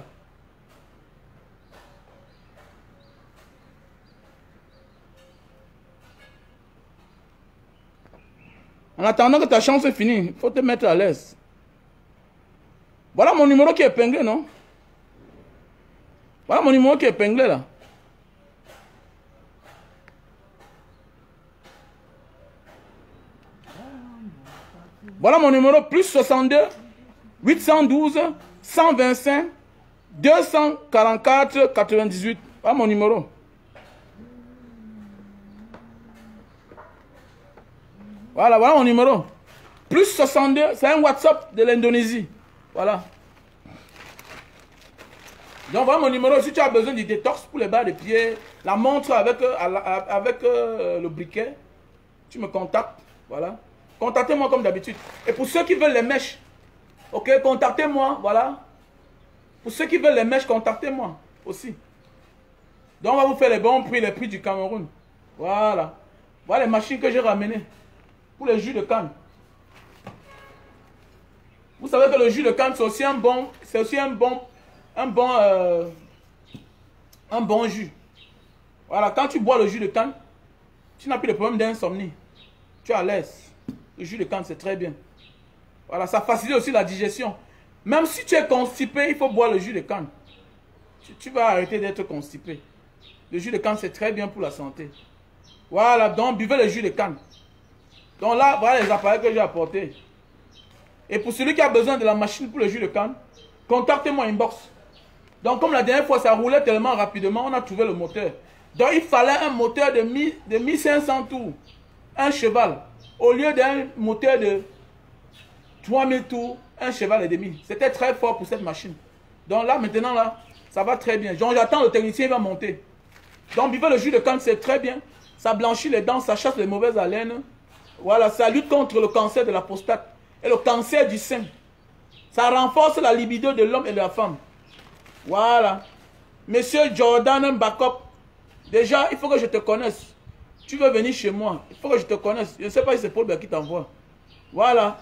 En attendant que ta chance est finie, il faut te mettre à l'aise. Voilà mon numéro qui est épinglé, non? Voilà mon numéro qui est épinglé là. Voilà mon numéro, plus 62 812 125 244 98. Voilà mon numéro. Voilà mon numéro. Plus 62, c'est un WhatsApp de l'Indonésie. Voilà. Donc voilà mon numéro. Si tu as besoin du détox pour les bas de pied, la montre avec le briquet, tu me contactes. Voilà. Contactez-moi comme d'habitude. Et pour ceux qui veulent les mèches, ok, contactez-moi. Voilà. Pour ceux qui veulent les mèches, contactez-moi aussi. Donc on va vous faire les bons prix, les prix du Cameroun. Voilà. Voilà les machines que j'ai ramenées. Pour les jus de canne. Vous savez que le jus de canne, c'est aussi un bon jus. Voilà, quand tu bois le jus de canne, tu n'as plus de problème d'insomnie. Tu es à l'aise. Le jus de canne, c'est très bien. Voilà, ça facilite aussi la digestion. Même si tu es constipé, il faut boire le jus de canne. Tu vas arrêter d'être constipé. Le jus de canne, c'est très bien pour la santé. Voilà, donc buvez le jus de canne. Donc là, voilà les appareils que j'ai apportés. Et pour celui qui a besoin de la machine pour le jus de canne, contactez-moi inbox. Donc comme la dernière fois, ça roulait tellement rapidement, on a trouvé le moteur. Donc il fallait un moteur de 1500 tours. Un cheval. Au lieu d'un moteur de 3000 tours, un cheval et demi. C'était très fort pour cette machine. Donc là, maintenant, là, ça va très bien. Donc j'attends le technicien, il va monter. Donc buvez le jus de canne, c'est très bien. Ça blanchit les dents, ça chasse les mauvaises haleines. Voilà, ça lutte contre le cancer de la prostate et le cancer du sein. Ça renforce la libido de l'homme et de la femme. Voilà. Monsieur Jordan Mbakop, déjà, il faut que je te connaisse. Tu veux venir chez moi, il faut que je te connaisse. Je ne sais pas si c'est Paul qui t'envoie. Voilà.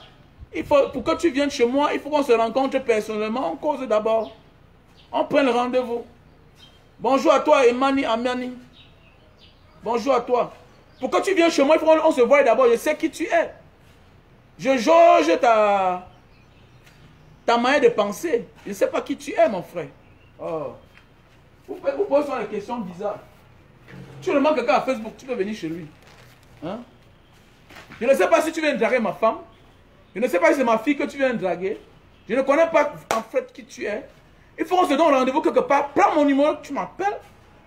Pour que tu viennes chez moi, il faut qu'on se rencontre personnellement. On cause d'abord. On prenne rendez-vous. Bonjour à toi, Emani Amiani. Bonjour à toi. Pour que tu viennes chez moi, il faut qu'on se voie d'abord. Je sais qui tu es. Je jauge ta manière de penser. Je ne sais pas qui tu es, mon frère. Oh. Vous posez des questions bizarres. Tu le manques quelqu'un à Facebook, tu peux venir chez lui. Hein? Je ne sais pas si tu viens draguer ma femme. Je ne sais pas si c'est ma fille que tu viens draguer. Je ne connais pas en fait qui tu es. Il faut qu'on se donne rendez-vous quelque part. Prends mon numéro, tu m'appelles.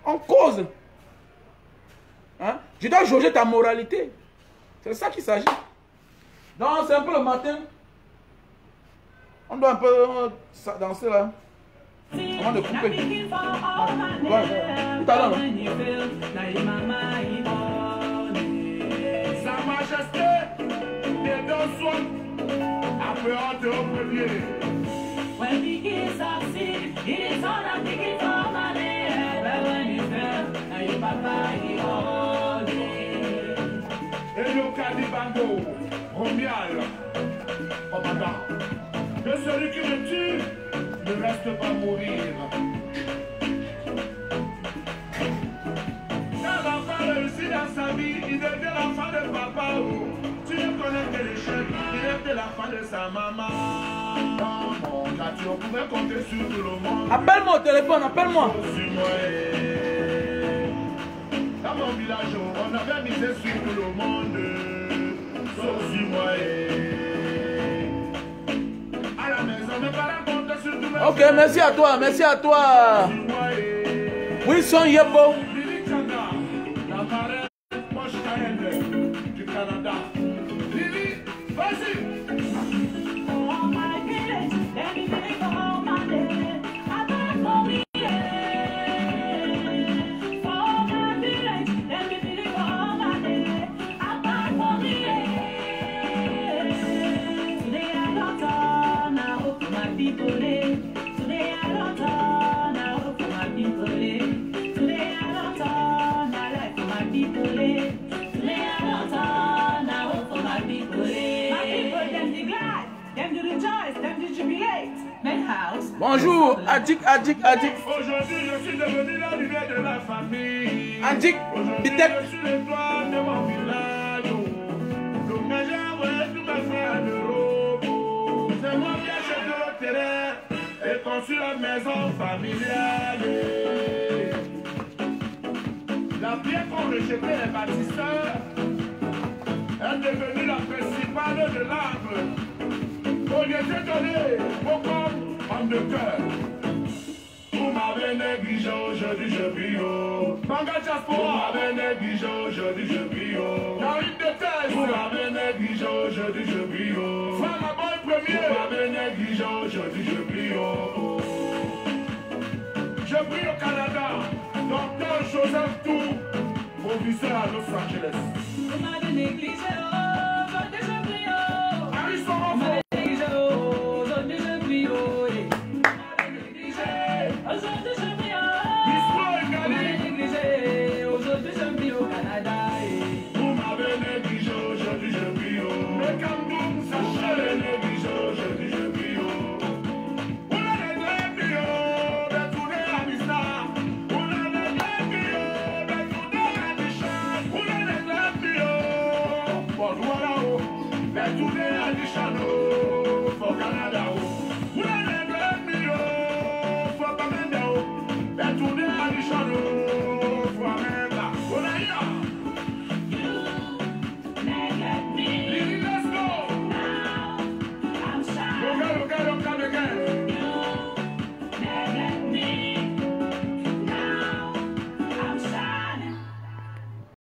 On cause. Hein? Je dois jauger ta moralité. C'est de ça qu'il s'agit. Donc c'est un peu le matin. On doit un peu danser là. Avant de couper. Ouais. Tout à l'heure. Sa Majesté, les deux soins, appréhendent au premier. When we get succeed, it is all I'm thinking for my name. But when you fail, now you papa, you all day. Et le Cadibango, Romial, commandant, que celui qui me tue ne reste pas mourir. Quand l'enfant réussit dans sa vie, il devient l'enfant de papa. Tu ne connais que l'échec, il est l'enfant de sa maman. Dans mon quartier, on pouvait compter sur tout le monde. Appelle-moi au téléphone, appelle-moi. Dans mon village, on avait misé sur tout le monde. Sauf sur moi. À la maison, mes parents comptaient sur tout le monde. Ok, merci à toi, merci à toi. Wilson Yebo. Lily Chanda, la marraine Poche Cayenne du Canada. Lily, vas-y. All my village, let me pay for all my debt. I beg for me, yeah. For all my village, let me pay for all my debt. I beg for me, yeah. Today I don't turn, I hope for my people, eh. Today I don't turn, I hope for my people, eh. Today I don't turn, I like for my people, eh. Today I don't turn, I hope for my people, eh. My people, them they glad, them they rejoice, them they jubilate. House. Bonjour, Adjik. Aujourd'hui, je suis devenu la lumière de la famille. Adjik, Aujourd'hui, Bitek. je suis l'étoile de mon village. Donc, j'ai envoyé tous mes frères d'Europe. C'est moi qui ai acheté le terrain et conçu la maison familiale. La pierre qu'ont rejeté les bâtisseurs est devenue la principale de l'arbre. Au lieu de donner beaucoup homme de cœur. Vous m'avez négligé, aujourd'hui je brille. Banga Diaspora. Vous m'avez négligé, aujourd'hui je brille. Karine de Thèse. Vous m'avez négligé, aujourd'hui je brille. Femme à bon premier. Vous m'avez négligé, aujourd'hui je brille. Je brille au Canada. Docteur Joseph Tour, professeur à Los Angeles. Vous m'avez négligé,